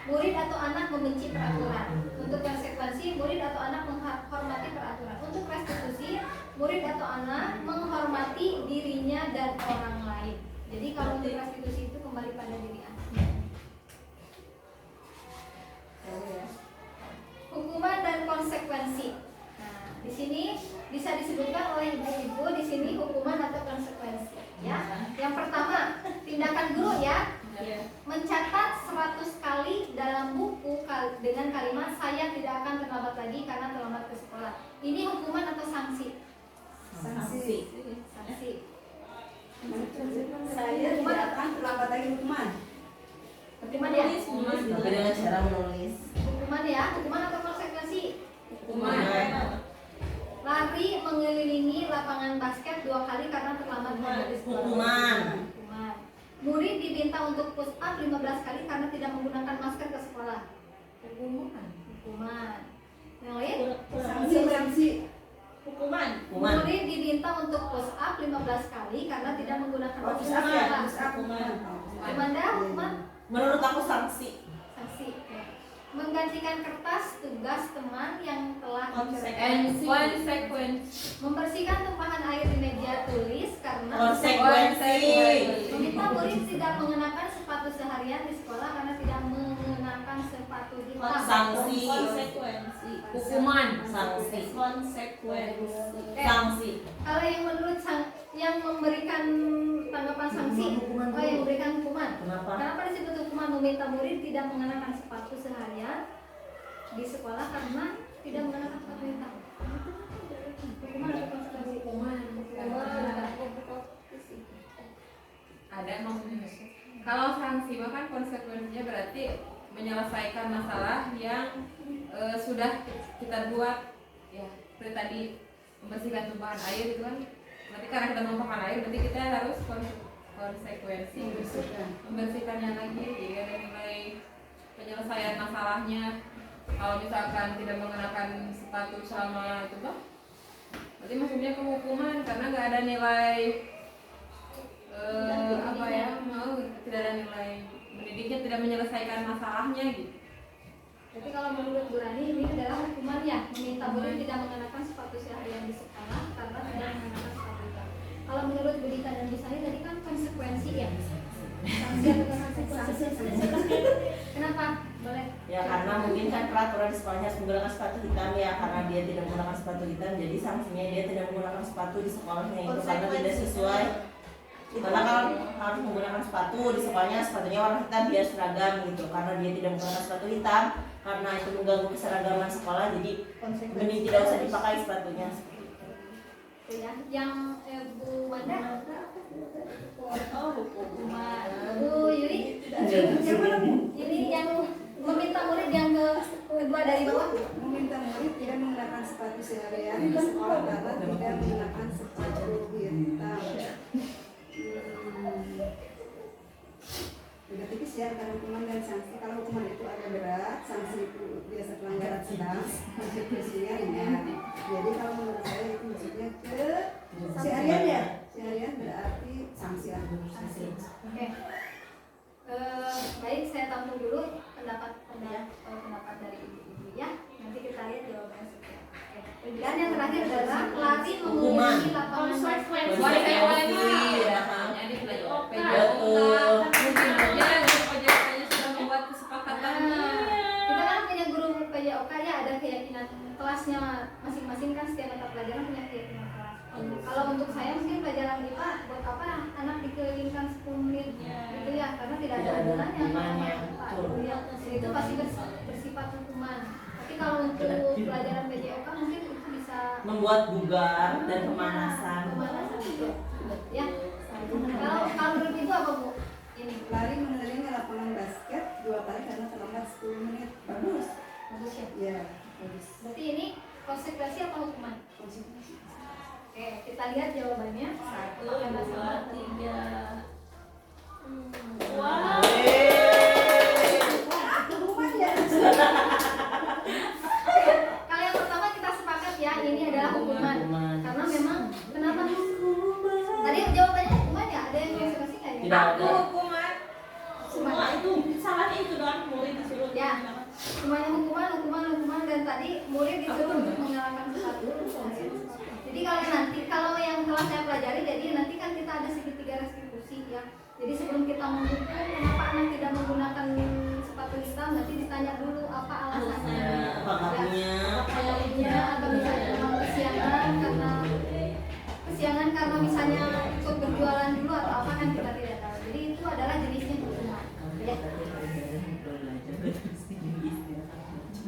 murid atau anak membenci peraturan. Untuk konsekuensi, murid atau anak menghormati peraturan. Untuk restitusi, murid atau anak menghormati dirinya dan orang lain. Jadi kalau untuk restitusi itu kembali pada diri anak. Hukuman dan konsekuensi. Nah, di sini bisa disebutkan oleh ibu-ibu di sini hukuman atau konsekuensi. Ya, yang pertama tindakan guru ya. Mencatat 100 kali dalam buku dengan kalimat saya tidak akan terlambat lagi karena terlambat ke sekolah. Ini hukuman atau sanksi? sanksi. Sanksi. Saya tidak akan terlambat lagi hukuman. Hukuman ya? Tapi dengan cara menulis. Hukuman ya? Hukuman atau konsekuensi? Hukuman. Lari mengelilingi lapangan basket 2 kali karena terlambat dari sekolah. Hukuman. Hukuman. Murid diminta untuk push up 15 kali karena tidak menggunakan masker ke sekolah. Hukuman. Hukuman. Yang lain? Sanksi. Hukuman. Murid diminta untuk push up 15 kali karena tidak menggunakan masker ke sekolah. Hukuman dah, hukuman. Menurut aku sanksi. Sanksi. Menggantikan kertas tugas teman yang telah And konsekuensi. membersihkan tumpahan air di meja tulis karena Konsekuensi. meminta murid tidak mengenakan sepatu seharian di sekolah karena tidak mengenakan sepatu hitam. Sanksi. Konsekuensi. Hukuman. Sanksi. Konsekuensi. Sanksi. Kalau yang menurut yang memberikan tanggapan sanksi, Hukuman. oh yang memberikan hukuman. Kenapa? Kenapa disebut hukuman? Meminta murid tidak mengenakan sepatu seharian di sekolah karena tidak mengenakan sepatu hitam. Hukuman atau konsekuensi? Hukuman. Ada maksudnya. Kalau sanksi bahkan konsekuensinya berarti menyelesaikan masalah yang sudah kita buat ya seperti tadi membersihkan tumpahan air itu kan berarti karena kita menumpahkan air berarti kita harus konsekuensi membersihkannya lagi jadi ada nilai penyelesaian masalahnya. Kalau misalkan tidak mengenakan sepatu selama itu toh berarti maksudnya ke hukuman karena nggak ada nilai apa ya mau tidak ada nilai mendidiknya tidak menyelesaikan masalahnya gitu. Jadi kalau menurut Bu Rani ini adalah hukuman ya, meminta murid tidak mengenakan sepatu seharian di sekolah karena tidak mengenakan sepatu hitam. Kalau menurut Bu Dita dan Bu Sani tadi kan konsekuensi ya. Sanksi atau konsekuensi. Kenapa? Boleh. Ya karena mungkin kan peraturan di sekolahnya harus menggunakan sepatu hitam ya, karena dia tidak menggunakan sepatu hitam jadi sanksinya dia tidak menggunakan sepatu di sekolahnya itu karena tidak sesuai. Karena kalau harus menggunakan sepatu di sekolahnya sepatunya warna hitam biar seragam gitu, karena dia tidak menggunakan sepatu hitam karena itu mengganggu keseragaman sekolah jadi mending tidak usah dipakai sepatunya. Itu ya. Yang Bu Wanda? Oh, hukuman. Bu Yuli? Yang mana Bu? Ini yang meminta murid yang kedua dari bawah. Meminta murid tidak menggunakan sepatu seharian di sekolah karena tidak menggunakan sepatu hitam. Beda tipis ya antara hukuman dan sanksi. Kalau hukuman itu agak berat, sanksi itu biasa pelanggaran sedang, konsekuensinya ringan. Jadi kalau menurut saya itu maksudnya ke seharian ya, seharian berarti sanksi lah. Oke. Baik, saya tampung dulu pendapat dari ibu ya. Nanti kita lihat jawabannya seperti apa. Oke. Dan yang terakhir adalah lari mengunjungi lapangan basket. Jadi PJOK mungkin saja untuk PJOK-nya sudah membuat kesepakatannya. Kita kan punya guru PJOK ya, ada keyakinan kelasnya masing-masing kan setiap mata pelajaran punya keyakinan kelas. Kalau untuk saya mungkin pelajaran IPA buat apa anak dikelilingkan 10 menit gitu ya, karena tidak ada hubungannya ya, itu pasti bersifat hukuman. Tapi kalau untuk pelajaran PJOK mungkin itu bisa Membuat bugar dan pemanasan. itu ya. Kalau menurut ibu apa Bu? Ini Lari mengelilingi lapangan basket 2 kali karena terlambat 10 menit. Bagus. bagus ya. Ya, bagus. Berarti ini konsekuensi apa hukuman? Konsekuensi. Oke, kita lihat jawabannya. 1, Apakah 2, sama? 3. Wow. Hukuman ya. Kalau yang pertama kita sepakat ya, ini adalah hukuman. Karena memang kenapa? Tadi jawabannya hukuman ya, ada yang konsekuensi nggak ya? Tidak ada. Hukuman. Semua itu salahnya itu doang murid disuruh. Ya, semuanya hukuman dan tadi murid disuruh untuk mengenakan sepatu. Jadi kalau yang telah saya pelajari, jadi nanti kan kita ada segitiga restitusi ya. Jadi sebelum kita menghukum kenapa anak tidak menggunakan sepatu hitam, nanti ditanya dulu apa alasannya. Apa kabarnya? Kayaknya atau misalnya memang kesiangan karena misalnya ikut berjualan dulu atau apa kan kita tidak tahu. Jadi itu adalah jenisnya hukuman. Ya.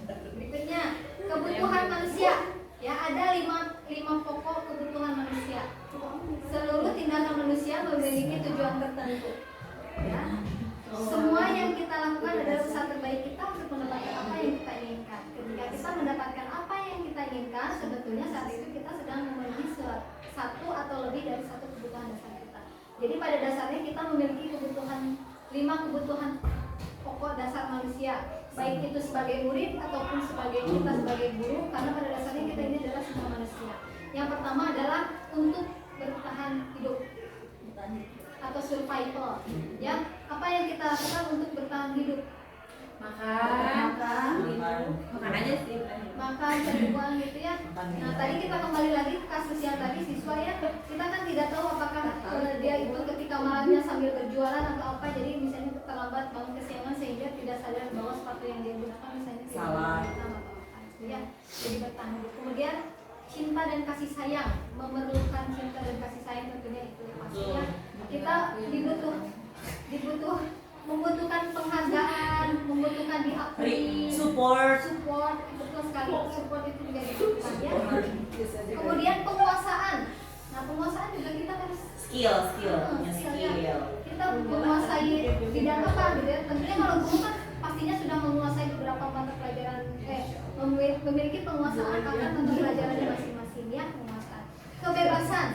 Berikutnya kebutuhan manusia. Ya, ada lima pokok kebutuhan manusia. Seluruh tindakan manusia memiliki tujuan tertentu. Ya. Semua yang kita lakukan adalah usaha terbaik kita untuk mendapatkan apa yang kita inginkan. Ketika kita mendapatkan apa yang kita inginkan, sebetulnya saat itu kita sedang memenuhi satu atau lebih dari satu kebutuhan dasar kita. Jadi pada dasarnya kita memiliki kebutuhan 5 kebutuhan pokok dasar manusia, baik itu sebagai murid ataupun sebagai kita sebagai guru, karena pada dasarnya kita ini adalah semua manusia. Yang pertama adalah untuk bertahan hidup atau survival. Ya, apa yang kita lakukan untuk bertahan hidup? Makan aja sih. Makan, cari uang gitu ya. Nah, tadi kita kembali lagi ke kasus yang tadi siswa ya. Kita kan tidak tahu apakah dia itu ketika malamnya sambil berjualan atau apa, jadi misalnya terlambat bangun kesiangan sehingga tidak sadar bahwa sepatu yang dia gunakan misalnya tidak Salah. hitam atau apa. Ya, jadi bertahan hidup. Kemudian cinta dan kasih sayang, memerlukan cinta dan kasih sayang tentunya itu pastinya kita membutuhkan penghargaan, membutuhkan diakui, Support. betul sekali, support itu juga dibutuhkan ya. Kemudian penguasaan. Nah, penguasaan juga kita harus Skill. Punya skill. skill. Kita menguasai bidang apa gitu ya. Tentunya kalau guru kan pastinya sudah menguasai beberapa mata pelajaran, memiliki penguasaan akan mata pelajarannya masing-masing ya, penguasaan. Kebebasan.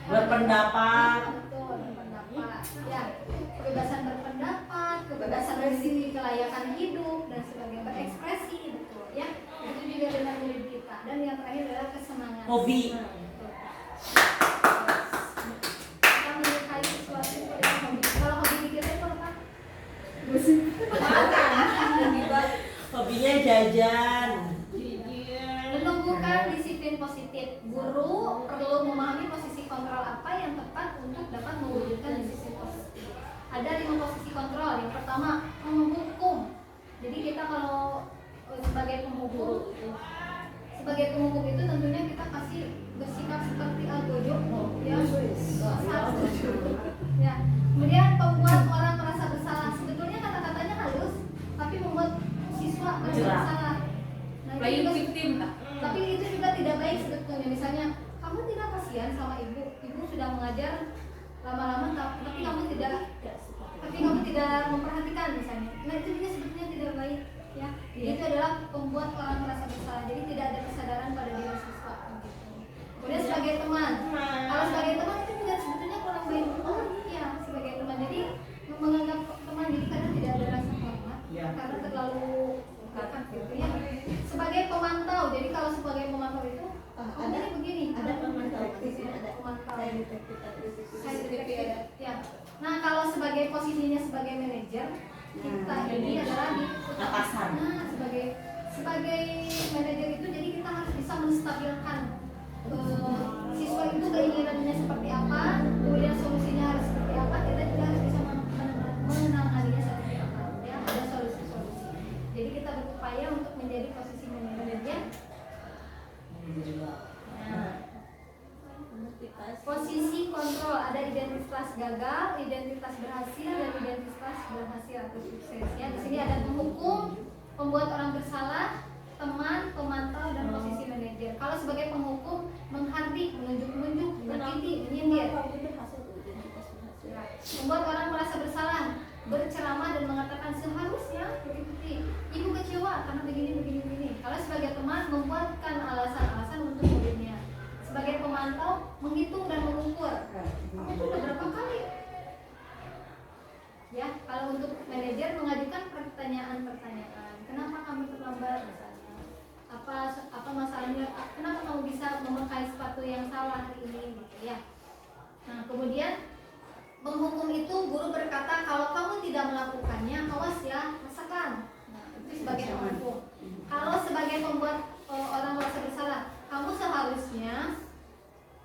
Berpendapat. Betul, berpendapat. Ya, kebebasan berpendapat, kebebasan memiliki kelayakan hidup dan sebagainya, berekspresi, betul ya. Itu juga dengan murid kita. Dan yang terakhir adalah kesenangan. Hobi. Nah, betul. Kita menyukai sesuatu itu adalah hobi. Kalau hobi dikira itu apa? Musik. jajan. Menumbuhkan disiplin positif. Guru perlu memahami posisi kontrol apa yang tepat untuk dapat mewujudkan disiplin positif. Ada 5 posisi kontrol. Yang pertama, menghukum. Jadi kita kalau sebagai penghukum itu tentunya kita kasih bersikap seperti algojo, ya. Ya. Kemudian membuat orang merasa bersalah. Sebetulnya kata-katanya halus, tapi membuat siswa merasa bersalah. Nah, Playing itu juga- victim tak? tapi itu juga tidak baik sebetulnya. Misalnya kamu tidak kasihan sama ibu sudah mengajar lama-lama tapi kamu tidak memperhatikan misalnya. Nah itu juga sebetulnya tidak baik ya. Jadi itu adalah membuat orang merasa bersalah. Jadi tidak ada kesadaran pada diri siswa gitu. Kemudian sebagai teman, kalau sebagai teman itu juga sebetulnya kurang baik. Oh iya sebagai teman. Jadi menganggap teman jadi kadang tidak ada rasa hormat karena terlalu dekat gitu ya. Sebagai pemantau, jadi kalau sebagai pemantau itu ada begini. ada pemantau di sini, ada pemantau. saya detektif administrasi. Saya detektif, ya. Nah kalau sebagai posisinya sebagai manajer, kita ini adalah di Atasan. Nah sebagai manajer itu jadi kita harus bisa menstabilkan siswa itu keinginannya seperti apa, kemudian solusinya harus seperti apa, kita juga harus bisa menanganinya seperti apa. Ya ada solusi-solusi. Jadi kita berupaya untuk menjadi posisi manajer. Nah, posisi kontrol ada identitas gagal, identitas berhasil, dan identitas berhasil atau sukses. Ya, di sini ada penghukum, pembuat orang bersalah, teman, pemantau, dan posisi manajer. Kalau sebagai penghukum, menghardik, menunjuk-nunjuk, menyakiti, menyindir. Membuat orang merasa bersalah, berceramah dan mengatakan seharusnya begitu. Ibu kecewa karena begini. Kalau sebagai teman, membuatkan alasan-alasan untuk muridnya. Sebagai pemantau, menghitung dan mengukur. Kamu itu udah berapa kali? Ya, kalau untuk manajer mengajukan pertanyaan-pertanyaan. Kenapa kamu terlambat misalnya? Apa masalahnya? Kenapa kamu bisa memakai sepatu yang salah hari ini gitu ya. Nah, kemudian menghukum itu guru berkata kalau kamu tidak melakukannya, awas ya, rasakan. Nah, itu sebagai penghukum. Kalau sebagai pembuat orang merasa bersalah, kamu seharusnya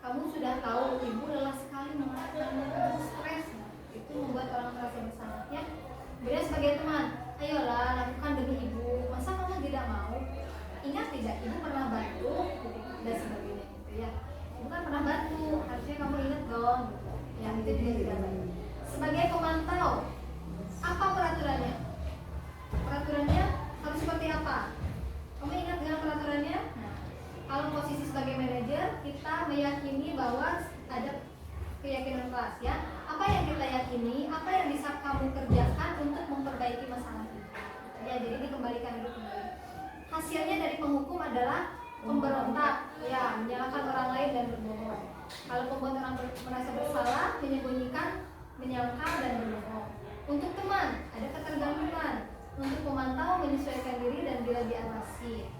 kamu sudah tahu ibu lelah sekali mengatakan stres. Nah, itu membuat orang merasa bersalah ya. Kemudian sebagai teman, ayolah lakukan demi ibu. Masa kamu tidak mau? Ingat tidak ibu pernah bantu dan sebagainya gitu ya. Ibu kan pernah bantu, harusnya kamu ingat dong gitu. Ya itu juga tidak baik. Sebagai pemantau, apa peraturannya? Peraturannya harus seperti apa? Kamu ingat dengan peraturannya? Nah, kalau posisi sebagai manajer, kita meyakini bahwa ada keyakinan kelas ya. Apa yang kita yakini, apa yang bisa kamu kerjakan untuk memperbaiki masalah itu. Ya, jadi dikembalikan dulu kembali. Hasilnya dari penghukum adalah pemberontak, ya, menyalahkan orang lain dan berbohong. Kalau pembuat orang merasa bersalah, menyembunyikan, menyangkal dan berbohong. Untuk teman, ada ketergantungan. Untuk pemantau, menyesuaikan diri dan bila diawasi.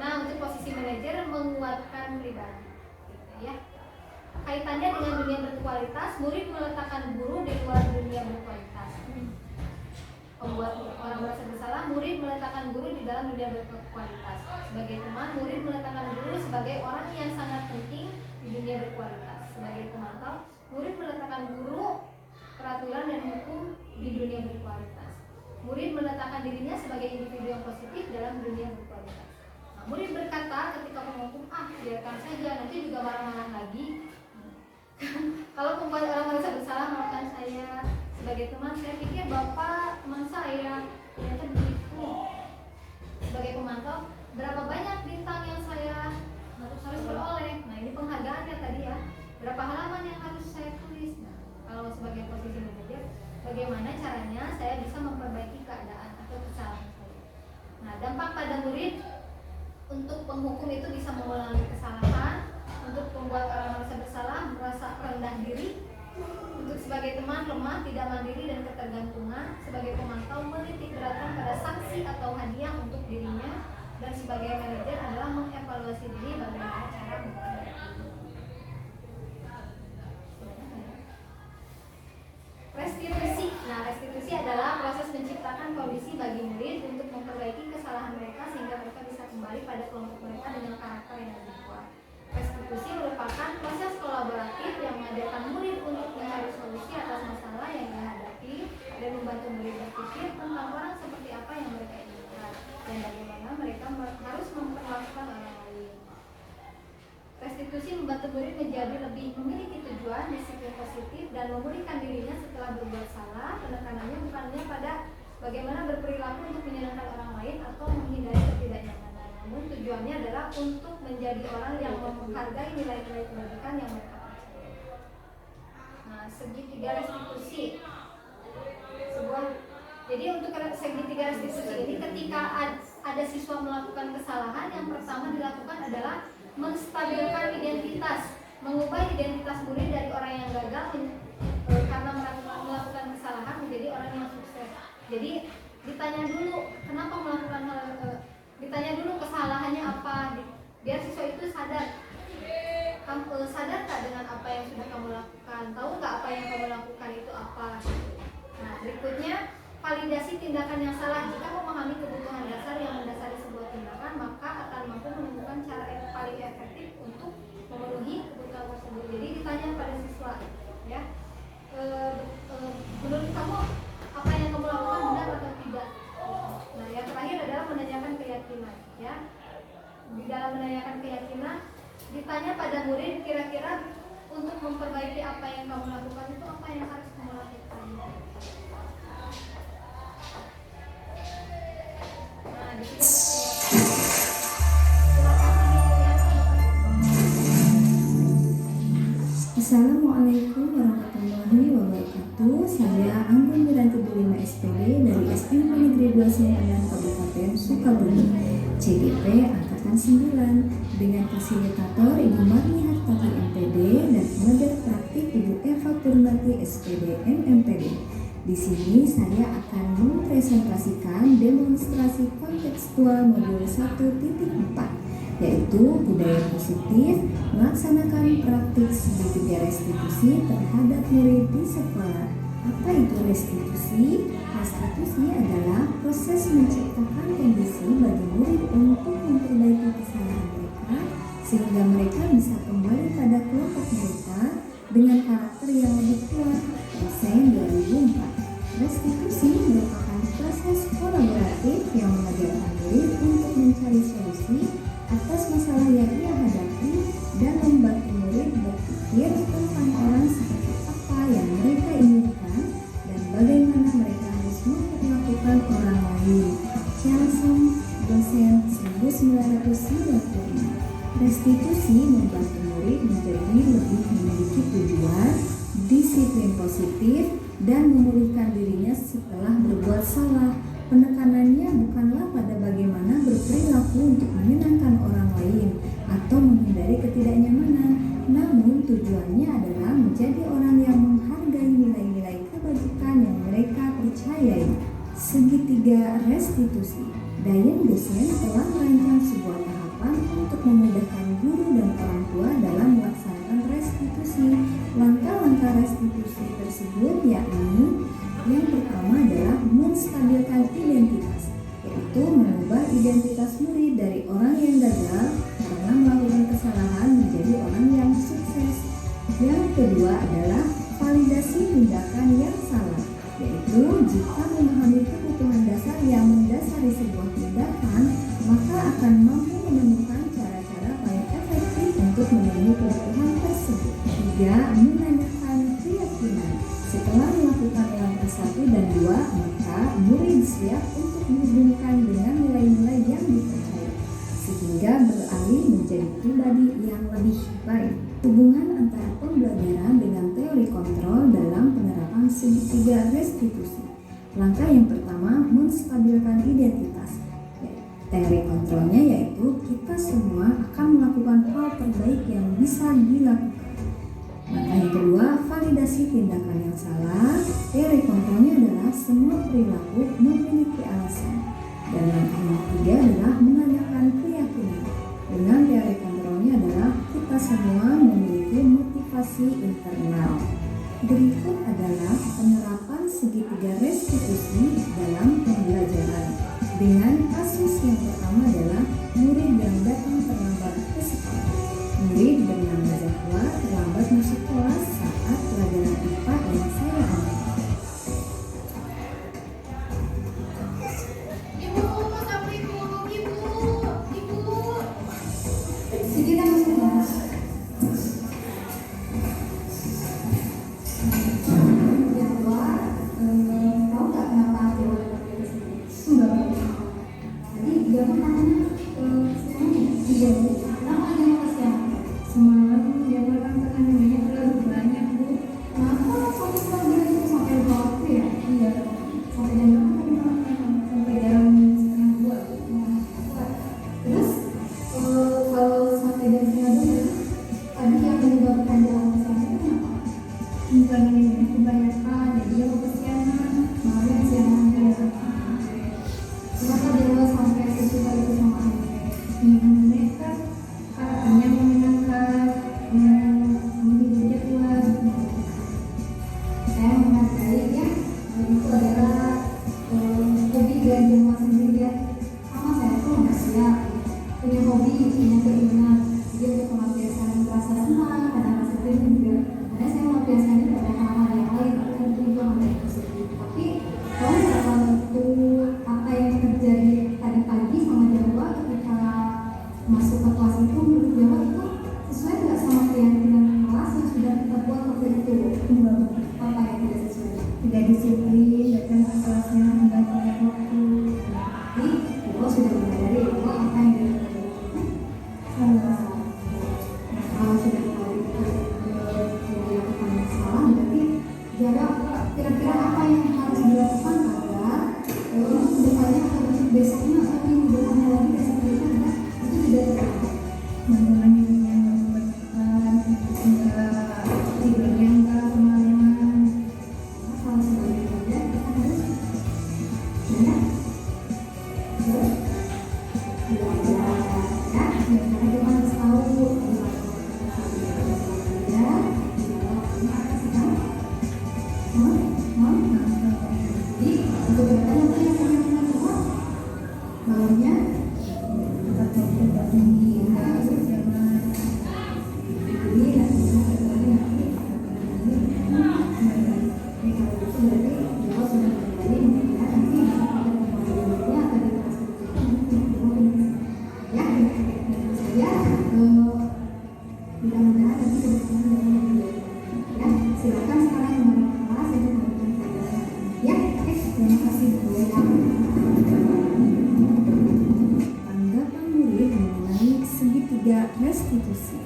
Nah, untuk posisi manajer, menguatkan pribadi. Gitu, ya. Kaitannya dengan dunia berkualitas, murid meletakkan guru di luar dunia berkualitas. Pembuat orang merasa bersalah, murid meletakkan guru di dalam dunia berkualitas. Sebagai teman, murid meletakkan guru sebagai orang yang sangat penting di dunia berkualitas. Sebagai pemantau, murid meletakkan guru, peraturan dan hukum di dunia berkualitas. Murid meletakkan dirinya sebagai individu yang positif dalam dunia berkualitas. Nah, murid berkata ketika menghukum, biarkan saja, nanti juga marah-marah lagi. Kalau pembuat orang merasa bersalah, maafkan saya. Sebagai teman, saya pikir bapak teman saya, ternyata begitu. Sebagai pemantau, berapa banyak bintang yang saya harus peroleh. Nah ini penghargaannya tadi ya. Berapa halaman yang harus saya tulis. Nah, kalau sebagai posisi manajer, bagaimana caranya saya bisa memperbaiki keadaan atau kesalahan saya. Nah dampak pada murid, untuk penghukum itu bisa mengulangi kesalahan. Untuk pembuat orang merasa bersalah, merasa rendah diri. Untuk sebagai teman, lemah, tidak mandiri dan ketergantungan. Sebagai pemantau, menitik beratkan pada sanksi atau hadiah untuk dirinya. Dan sebagai manajer adalah mengevaluasi diri bagaimana cara memperbaiki. Restitusi. Nah, restitusi adalah proses menciptakan kondisi bagi murid untuk memperbaiki kesalahan kesalahan mereka sehingga mereka bisa kembali pada kelompok mereka dengan karakter yang lebih kuat. Restitusi merupakan proses kolaboratif yang menghadirkan murid untuk mencari solusi atas masalah yang dihadapi dan membantu murid berpikir tentang orang seperti apa yang mereka inginkan dan bagaimana mereka harus memperlakukan orang lain. Restitusi membantu murid menjadi lebih memiliki tujuan, disiplin positif, dan memulihkan dirinya setelah berbuat salah. Penekanannya bukannya pada bagaimana berperilaku untuk menyenangkan orang lain atau menghindari ketidaknyamanan, namun tujuannya adalah untuk menjadi orang yang menghargai nilai-nilai kebajikan yang mereka percaya. Nah, segitiga restitusi jadi untuk segitiga restitusi ini ketika ada siswa melakukan kesalahan, yang pertama dilakukan adalah menstabilkan identitas, mengubah identitas murid dari orang yang gagal karena melakukan kesalahan menjadi orang yang sukses. Jadi ditanya dulu kenapa melakukan ditanya dulu kesalahannya apa, biar siswa itu sadar. Kamu sadarkah dengan apa yang sudah kamu lakukan? Tahu nggak apa yang kamu lakukan itu apa? Nah, berikutnya validasi tindakan yang salah. Jika memahami kebutuhan dasar yang mendasari sebuah tindakan, maka akan mampu menemukan cara yang paling efektif untuk memenuhi kebutuhan tersebut. Jadi ditanya pada siswa, ya, menurut kamu apa yang kamu lakukan benar atau tidak? Nah, yang terakhir adalah menanyakan keyakinan, ya. Di dalam menanyakan keyakinan, ditanya pada murid, kira-kira untuk memperbaiki apa yang kamu lakukan itu apa yang harus kamu lakukan? Nah, di sini Assalamualaikum warahmatullahi wabarakatuh. Saya Anggun Wiranti 5 SPD dari SMP Negeri 2 Sempadan Kabupaten Sukabumi, CGP Angkatan 9, dengan fasilitator Ibu Marni Hartati MPD dan pengajar praktik Ibu Eva Purnati SPD MMPD. Di sini saya akan mempresentasikan demonstrasi kontekstual modul 1.4, yaitu budaya positif, melaksanakan praktik segitiga restitusi terhadap murid di sekolah. Apa itu restitusi? Restitusi adalah proses menciptakan kondisi bagi murid untuk memperbaiki kesalahan mereka sehingga mereka bisa kembali pada kelompok mereka dengan karakter yang lebih kuat. Dosen 2004. Restitusi merupakan proses kolaboratif yang mengajarkan murid untuk mencari solusi atas masalah yang ia hadapi dan membantu murid berpikir tentang orang seperti apa yang mereka inginkan dan bagaimana mereka harus memperlakukan orang lain. Celsam, dosen 1995. Restitusi membantu murid menjadi lebih memiliki tujuan, disiplin positif, dan memulihkan dirinya setelah berbuat salah. Penekanannya bukanlah pada bagaimana berperilaku untuk menyenangkan orang lain atau menghindari ketidaknyamanan, namun tujuannya adalah menjadi orang yang menghargai nilai-nilai kebajikan yang mereka percayai. Segitiga restitusi. Dayan dosen telah merancang sebuah tahapan untuk memudahkan guru dan orang tua dalam melaksanakan restitusi. Langkah-langkah restitusi tersebut yakni yang pertama adalah menstabilkan identitas, yaitu mengubah identitas murid dari orang yang gagal karena melakukan kesalahan menjadi orang yang sukses. Yang kedua adalah validasi tindakan yang salah, yaitu jika memahami kebutuhan dasar yang mendasari sebuah tindakan, maka akan mampu menemukan cara-cara paling efektif untuk memenuhi kebutuhan tersebut. 3. Menanyakan keyakinan. Setelah melakukan langkah 1 dan 2, maka murid siap untuk dihubungkan dengan nilai-nilai yang dipercaya, sehingga beralih menjadi pribadi yang lebih baik. Hubungan antara pembelajaran dengan teori kontrol dalam penerapan segitiga restitusi. Langkah yang pertama, menstabilkan identitas. Teori kontrolnya yaitu kita semua akan melakukan hal terbaik yang bisa dilakukan. Langkah yang kedua, validasi tindakan yang salah. Teori kontrolnya adalah semua perilaku memiliki alasan. Dan langkah yang ketiga adalah menanyakan keyakinan. Dengan teori kontrolnya adalah kita semua memiliki motivasi internal. Berikut adalah penerapan segitiga restitusi dalam pembelajaran dengan kasus yang disiplin, datang ke kelasnya hingga tepat waktu. Tapi ibu sudah menyadari ibu apa yang dilakukan salah. Nah, kalau sudah tahu itu dilakukan salah, berarti jaga kira-kira apa yang harus dilakukan agar kedepannya harus besoknya atau minggu depannya lagi besok ada itu tidak terjadi. Mengulangi yang bertepat, tidurnya enggak kemalaman. Kalau sebagai pelajar kita harus belajar ya, kita harus tahu jadi untuk bertanya yang sangat kuat bawahnya tetap tinggi harus jangan jadi nanti kalau itu berarti jauh sudah kembali melihat nanti kembalinya akan ya saja mudah-mudahan nanti kedepannya lebih ya silakan sekarang kembali ke kelas untuk melakukan pelajaran ya. Oke, terima kasih Bu. Tanggapan murid mengenai segitiga restitusi.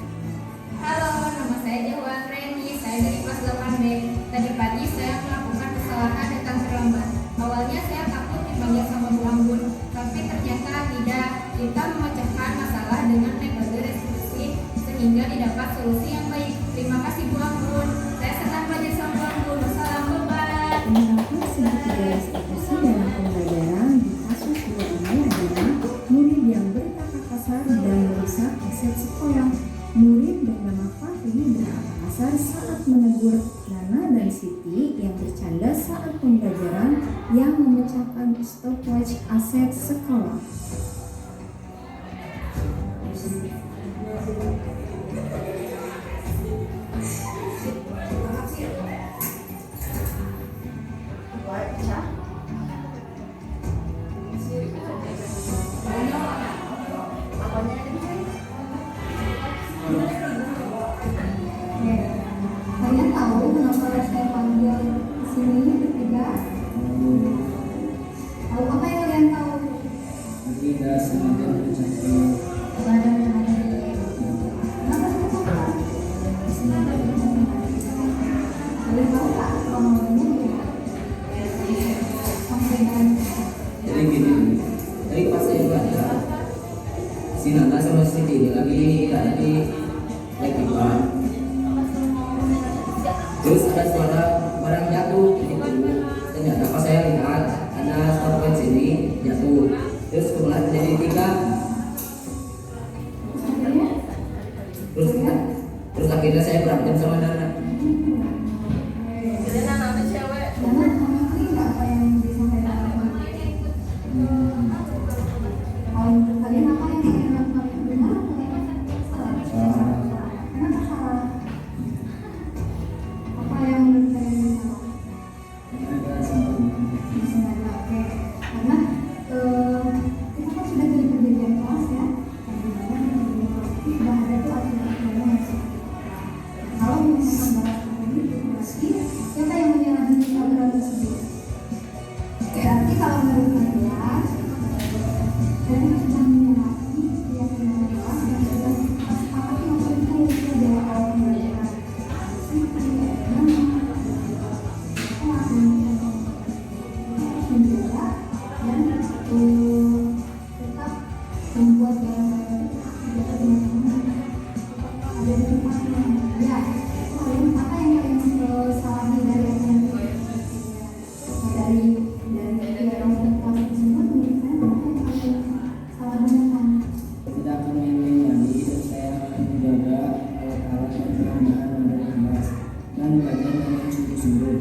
Halo, nama saya Dewan Reni, saya dari kelas 8B. Tadi pagi saya melakukan kesalahan datang terlambat. Awalnya saya takut dipanggil sama Bu Anggun, tapi ternyata tidak. Kita memecahkan masalah dengan metode restitusi sehingga didapat solusi yang baik. Terima kasih Bu Anggun. Saya senang belajar sama Bu Anggun. Salam beban. Penerapan segitiga restitusi dalam pembelajaran di kasus 2 ini adalah murid yang berkata kasar dan merusak aset sekolah. Murid bernama Fahri berkata kasar saat menegur Nana dan Siti yang bercanda saat pembelajaran yang memecahkan stopwatch aset sekolah. Baca. Apanya yang dicari? Kalian tahu kenapa saya panggil sini tidak? Tahu apa yang kalian tahu? Tidak sengaja mencapai Badan yang ada di kenapa saya suka? Kalian tahu tak kronologinya gimana? Sampai dengan jadi gini, tadi pas saya baca si Nana sama si Siti lagi naik pipa, terus ada suara barang jatuh gitu. Ternyata pas saya lihat ada stopwatch ini jatuh, terus kebelah jadi 3, terus akhirnya saya berantem sama Nana. Jadi Nana itu cewek. jangan mengerti apa yang disampaikan. Kalau menurut kalian apa yang kalian lakukan benar atau salah? Kenapa salah? Apa yang menurut kalian salah? Ada sampai Misalnya, oke, karena kita kan sudah dari perjanjian kelas ya, perjanjian kelas itu sudah ada tuh aturan-aturannya yang seperti itu. Kalau misalkan balas seperti itu, berarti siapa yang menyalahi aturan tersebut? Berarti kalau menurut kalian, jadi sudah menyalahi keyakinan kelas yang sudah kita sepakati waktu itu yaitu dari awal pembelajaran. Menjaga dan tetap membuat barang-barang itu tidak teman-teman ada di tempatnya. Ya, kalian apa yang kalian salahi dari apa yang dari orang kelas tersebut? Menurut saya apa yang kalian salah gunakan? tidak akan main-main lagi dan saya akan menjaga alat-alat yang berkenaan dari kelas dan belajar dengan sungguh-sungguh.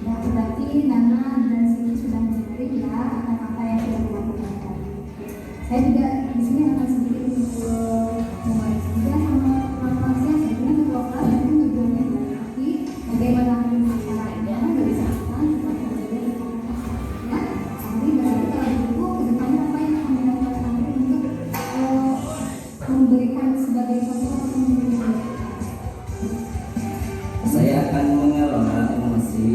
Ya, berarti Nana dan Siti sudah menyadari ya akan apa yang sudah dilakukan tadi. Saya juga di sini akan sedikit membahas juga sama kelasnya. Saya punya ketua kelas dan tujuannya nanti bagaimana caranya berdasarkan seperti yang sudah dikatakan. Ya, jadi berarti kalau begitu kedepannya apa yang akan dilakukan nanti untuk memberikan sebagai contoh atau memberikan Saya akan mengelola emosi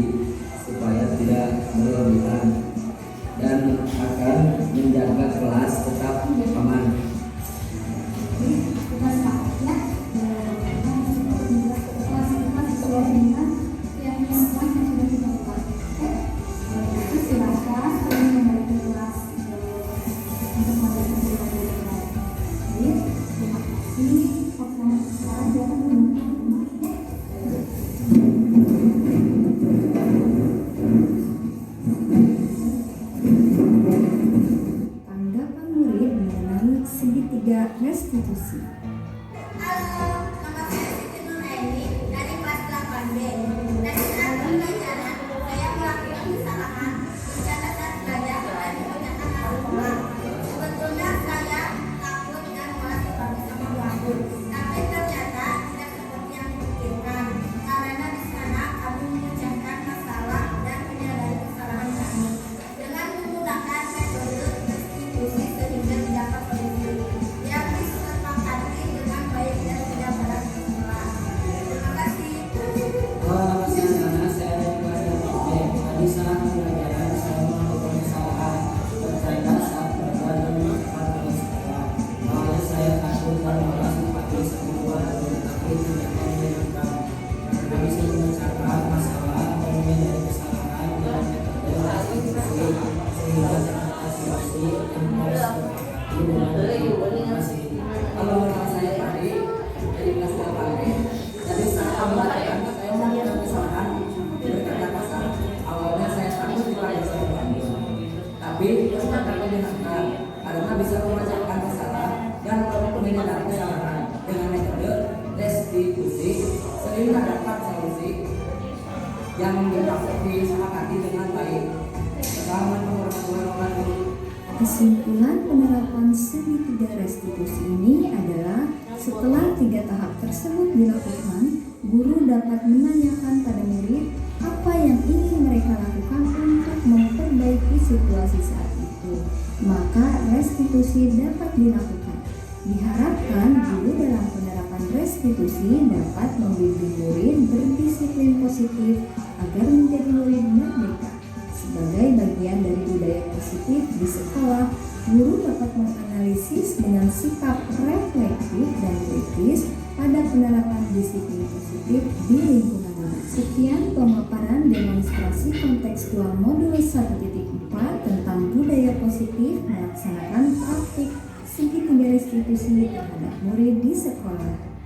restitusi. Halo, nama saya Siti Nuraini dari kelas 8B. Dari saat pembelajaran, saya melakukan kesalahan, mencatat belajar dan mengerjakan hal. Sebetulnya saya takut dan malas bersama gabut, tapi ternyata tidak seperti yang dipikirkan. Karena di sana kami memecahkan masalah dan menyadari kesalahan kami dengan menggunakan metode restitusi sehingga didapat solusi yang disepakati dengan baik dan tidak pada kesalahan. Terima kasih. Saya saya dari kelas 8B. Tadi saat pembelajaran saya melakukan kesalahan terkadang saat berada dan melakukan tugas sekolah. Awalnya saya takut dan malas mempelajari semua tapi tidak menyenangkan. Karena bisa memecahkan masalah dan menyadari kesalahan dan metode restitusi sehingga terdapat solusi yang harus disepakati dengan baik. Kalau nama saya Fahri dari kelas 8B. Tadi saat pembelajaran saya melakukan kesalahan berkata kasar. Awalnya saya takut dipanggil sebagai tapi ternyata menyenangkan karena bisa memecahkan masalah dan menyadari kesalahan dengan metode restitusi sehingga dapat solusi yang disepakati dengan baik. Assalamualaikum warahmatullahi wabarakatuh. Kesimpulan penerapan segitiga restitusi ini adalah setelah 3 tahap tersebut dilakukan, guru dapat menanyakan pada murid apa yang ingin mereka lakukan untuk memperbaiki situasi saat itu. Maka restitusi dapat dilakukan. Diharapkan guru dalam penerapan restitusi dapat membimbing murid berdisiplin positif agar menjadi murid merdeka. Sebagai bagian dari budaya positif di sekolah, guru dapat menganalisis dengan sikap reflektif dan kritis pada penerapan disiplin positif di lingkungan. Sekian pemaparan demonstrasi kontekstual modul 1.4 tentang budaya positif melaksanakan praktik segitiga restitusi terhadap murid di sekolah.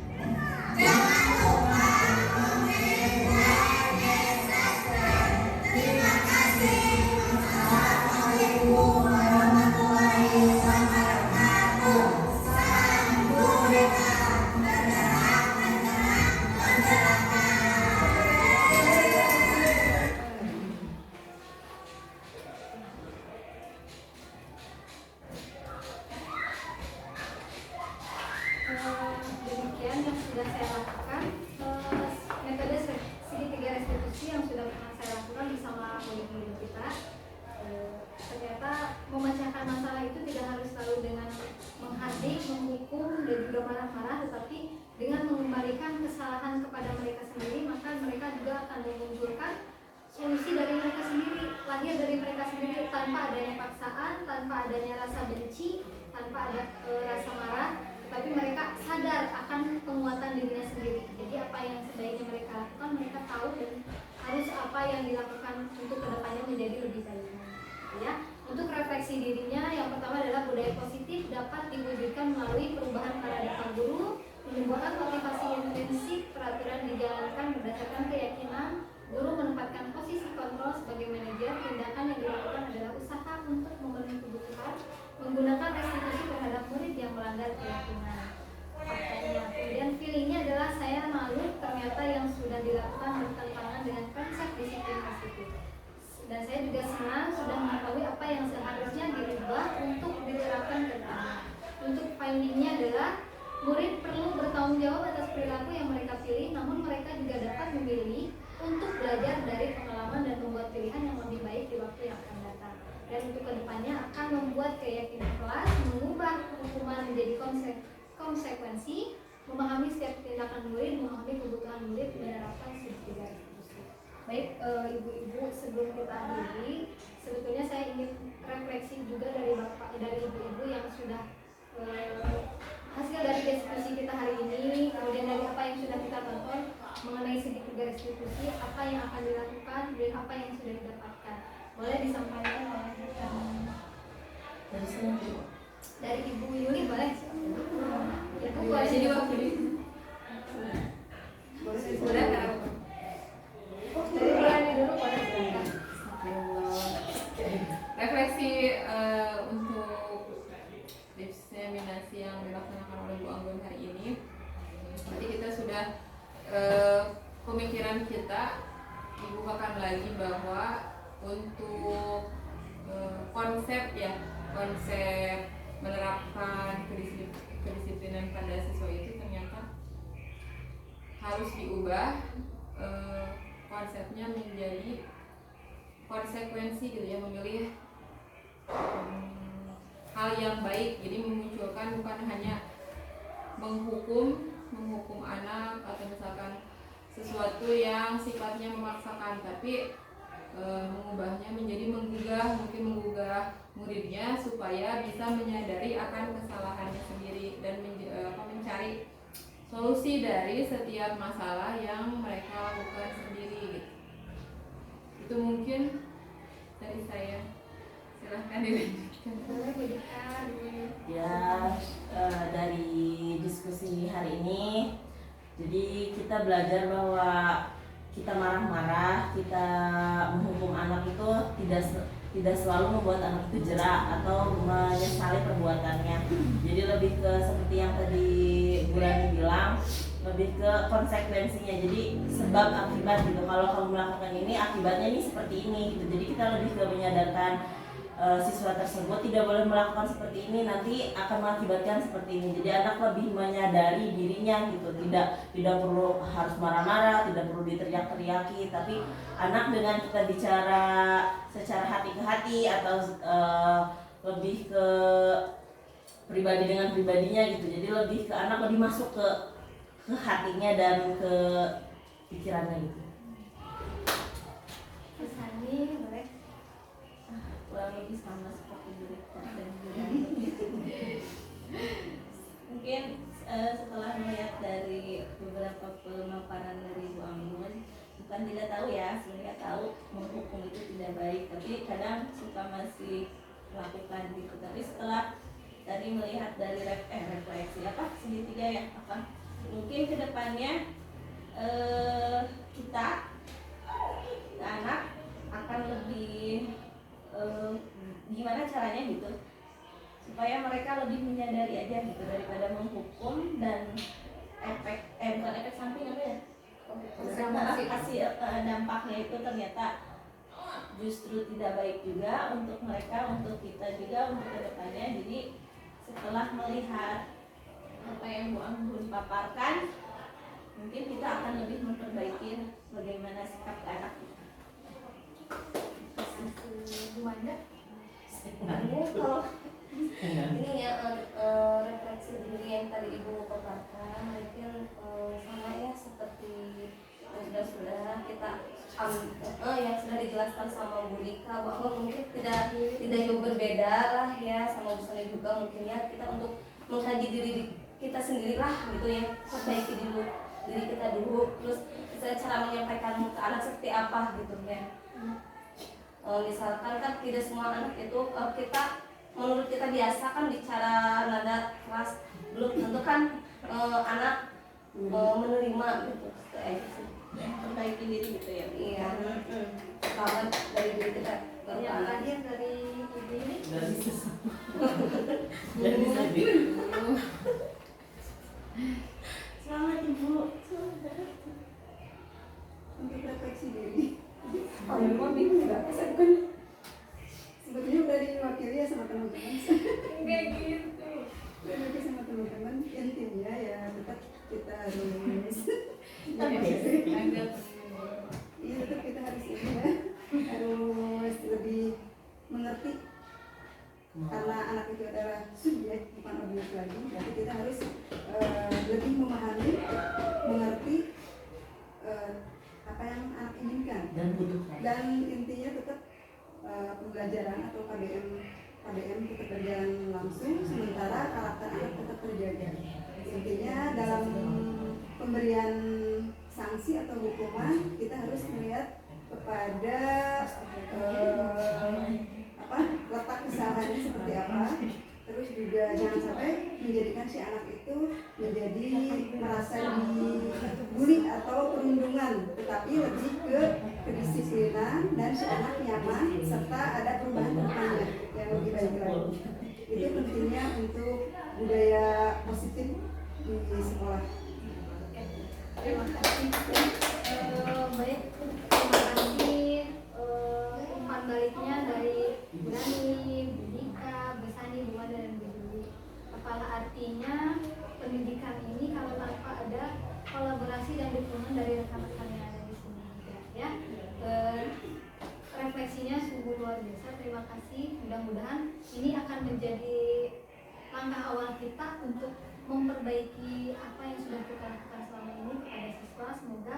Demikian yang sudah saya lakukan, metode segitiga restitusi yang sudah pernah saya lakukan bersama murid-murid kita. Ternyata memecahkan masalah itu tidak harus selalu dengan menghadik, menghukum, dan juga marah-marah, tetapi dengan mengembalikan kesalahan kepada mereka sendiri, maka mereka juga akan memunculkan solusi dari mereka sendiri, lahir dari mereka sendiri, tanpa adanya paksaan, tanpa adanya rasa benci, tanpa ada rasa marah, tapi mereka sadar akan penguatan dirinya sendiri. Jadi apa yang sebaiknya mereka lakukan, mereka tahu dan harus apa yang dilakukan untuk kedepannya menjadi lebih baik. Ya, untuk refleksi dirinya, yang pertama adalah budaya positif dapat diwujudkan melalui perubahan paradigma guru, menumbuhkan motivasi intrinsik, peraturan dijalankan berdasarkan keyakinan, guru menempatkan posisi kontrol sebagai manajer, tindakan yang dilakukan adalah usaha untuk memenuhi kebutuhan, menggunakan restitusi terhadap murid yang melanggar keyakinan. Faktanya, kemudian feelingnya adalah saya malu ternyata yang sudah dilakukan bertentangan dengan konsep disiplin positif. Dan saya juga senang sudah mengetahui apa yang seharusnya dirubah untuk diterapkan ke depan. Untuk findingnya adalah murid perlu bertanggung jawab atas perilaku yang mereka pilih, namun mereka juga dapat memilih untuk belajar dari pengalaman dan membuat pilihan yang lebih baik di waktu yang akan datang. Dan untuk kedepannya akan membuat keyakinan kelas, mengubah hukuman menjadi konsekuensi, memahami setiap tindakan murid, memahami kebutuhan murid, menerapkan segitiga restitusi. Baik, ibu-ibu, sebelum kita akhiri, sebetulnya saya ingin refleksi juga dari ibu-ibu yang sudah hasil dari diskusi kita hari ini, kemudian dari apa yang sudah kita tonton mengenai segitiga restitusi, apa yang akan dilakukan dan apa yang sudah didapatkan. Boleh disampaikan oleh dari Ibu Yuli, boleh? Ibu boleh jadi wakil. Sudah kan? Dari Tiani dulu, boleh silakan. Refleksi untuk diseminasi yang dilaksanakan bahwa untuk konsep menerapkan kedisiplinan pada siswa itu ternyata harus diubah konsepnya menjadi konsekuensi gitu ya, memilih hal yang baik. Jadi memunculkan bukan hanya menghukum anak atau misalkan sesuatu yang sifatnya memaksakan, tapi mengubahnya menjadi menggugah muridnya supaya bisa menyadari akan kesalahannya sendiri dan mencari solusi dari setiap masalah yang mereka lakukan sendiri gitu. Itu mungkin dari saya. Silahkan dilanjutkan. Ya, dari diskusi hari ini, jadi kita belajar bahwa kita marah-marah, kita menghukum anak itu tidak selalu membuat anak itu jerak atau menyesali perbuatannya. Jadi lebih ke seperti yang tadi Bu Rani bilang, lebih ke konsekuensinya. Jadi sebab akibat gitu. Kalau kamu melakukan ini, akibatnya ini seperti ini gitu. Jadi kita lebih ke menyadarkan siswa tersebut tidak boleh melakukan seperti ini, nanti akan mengakibatkan seperti ini. Jadi anak lebih menyadari dirinya gitu, tidak perlu harus marah-marah, tidak perlu diteriak-teriaki, tapi anak dengan kita bicara secara hati ke hati atau lebih ke pribadi dengan pribadinya gitu. Jadi lebih ke anak lebih masuk ke hatinya dan ke pikirannya gitu. Terus Hani boleh? Kurang lebih sama seperti direktur dan mungkin setelah melihat dari beberapa pemaparan dari Bu Anggun, bukan tidak tahu ya, sebenarnya tahu menghukum itu tidak baik, tapi kadang suka masih melakukan gitu. Tapi setelah tadi melihat dari refleksi segitiga ya, mungkin kedepannya kita anak akan lebih gimana caranya gitu supaya mereka lebih menyadari aja gitu daripada menghukum dan bukan efek samping apa ya, hasil dampaknya itu ternyata justru tidak baik juga untuk mereka, untuk kita juga, untuk kedepannya. Jadi setelah melihat apa yang Bu Anggun paparkan, mungkin kita akan lebih memperbaiki bagaimana sikap anak kita. Gimana? Kalau ini ya refleksi diri yang tadi Ibu paparkan mungkin sama ya seperti yang sudah kita yang sudah dijelaskan sama Bu Rika, bahwa mungkin tidak jauh berbeda lah ya sama Bu Sani juga. Mungkin ya kita untuk mengkaji diri kita sendirilah gitu ya, perbaiki dulu diri kita dulu, terus cara menyampaikan ke anak seperti apa gitu ya. Misalkan kan tidak semua anak itu kita menurut kita biasa kan bicara nada keras, belum tentu kan anak menerima gitu. Perbaiki diri gitu ya. Iya. Selamat dari diri kita. Ya, lagi dari ibu ini. Selamat Ibu. Untuk refleksi diri. Mau bingung nggak? Sebetulnya udah diwakili ya sama teman-teman. Kayak gitu. Diwakili sama teman-teman. Intinya ya tetap kita harus. Iya, tetap kita harus ini ya, harus lebih mengerti, karena anak itu adalah subjek bukan objek lagi. Jadi kita harus lebih memahami, mengerti apa yang anak inginkan dan intinya tetap pembelajaran atau KBM tetap berjalan langsung, sementara karakter anak tetap terjaga. Intinya dalam pemberian sanksi atau hukuman kita harus melihat kepada letak kesalahannya seperti apa. Terus juga jangan sampai menjadikan si anak itu menjadi merasa dibully atau perundungan, tetapi lebih ke kedisiplinan dan si anak nyaman serta ada perubahan depannya yang lebih baik lagi. Itu pentingnya untuk budaya positif di sekolah. Terima kasih. Baik, terima kasih luar biasa. Terima kasih. Mudah-mudahan ini akan menjadi langkah awal kita untuk memperbaiki apa yang sudah kita lakukan selama ini kepada siswa. Semoga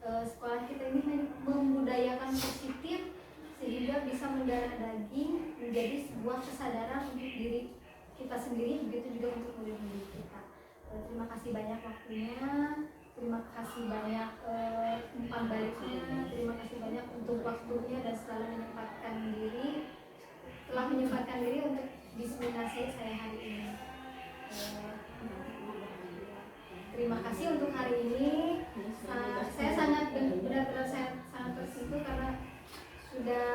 sekolah kita ini membudayakan positif sehingga bisa mendarah daging menjadi sebuah kesadaran untuk diri kita sendiri, begitu juga untuk murid-murid kita. Terima kasih banyak waktunya, terima kasih banyak umpan baliknya, terima kasih banyak untuk waktunya dan selalu menyempatkan diri untuk diseminasi saya hari ini. Terima kasih untuk hari ini. Saya sangat benar-benar sangat tersentuh karena sudah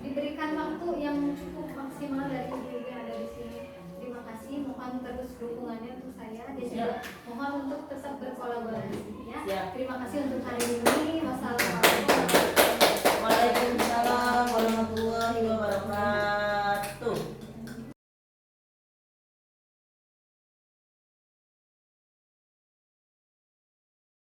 diberikan waktu yang cukup maksimal dari ibu-ibu yang ada di sini. Terima kasih. Mohon terus dukungannya untuk saya dan juga mohon untuk tetap berkolaborasi ya. Terima kasih untuk hari ini.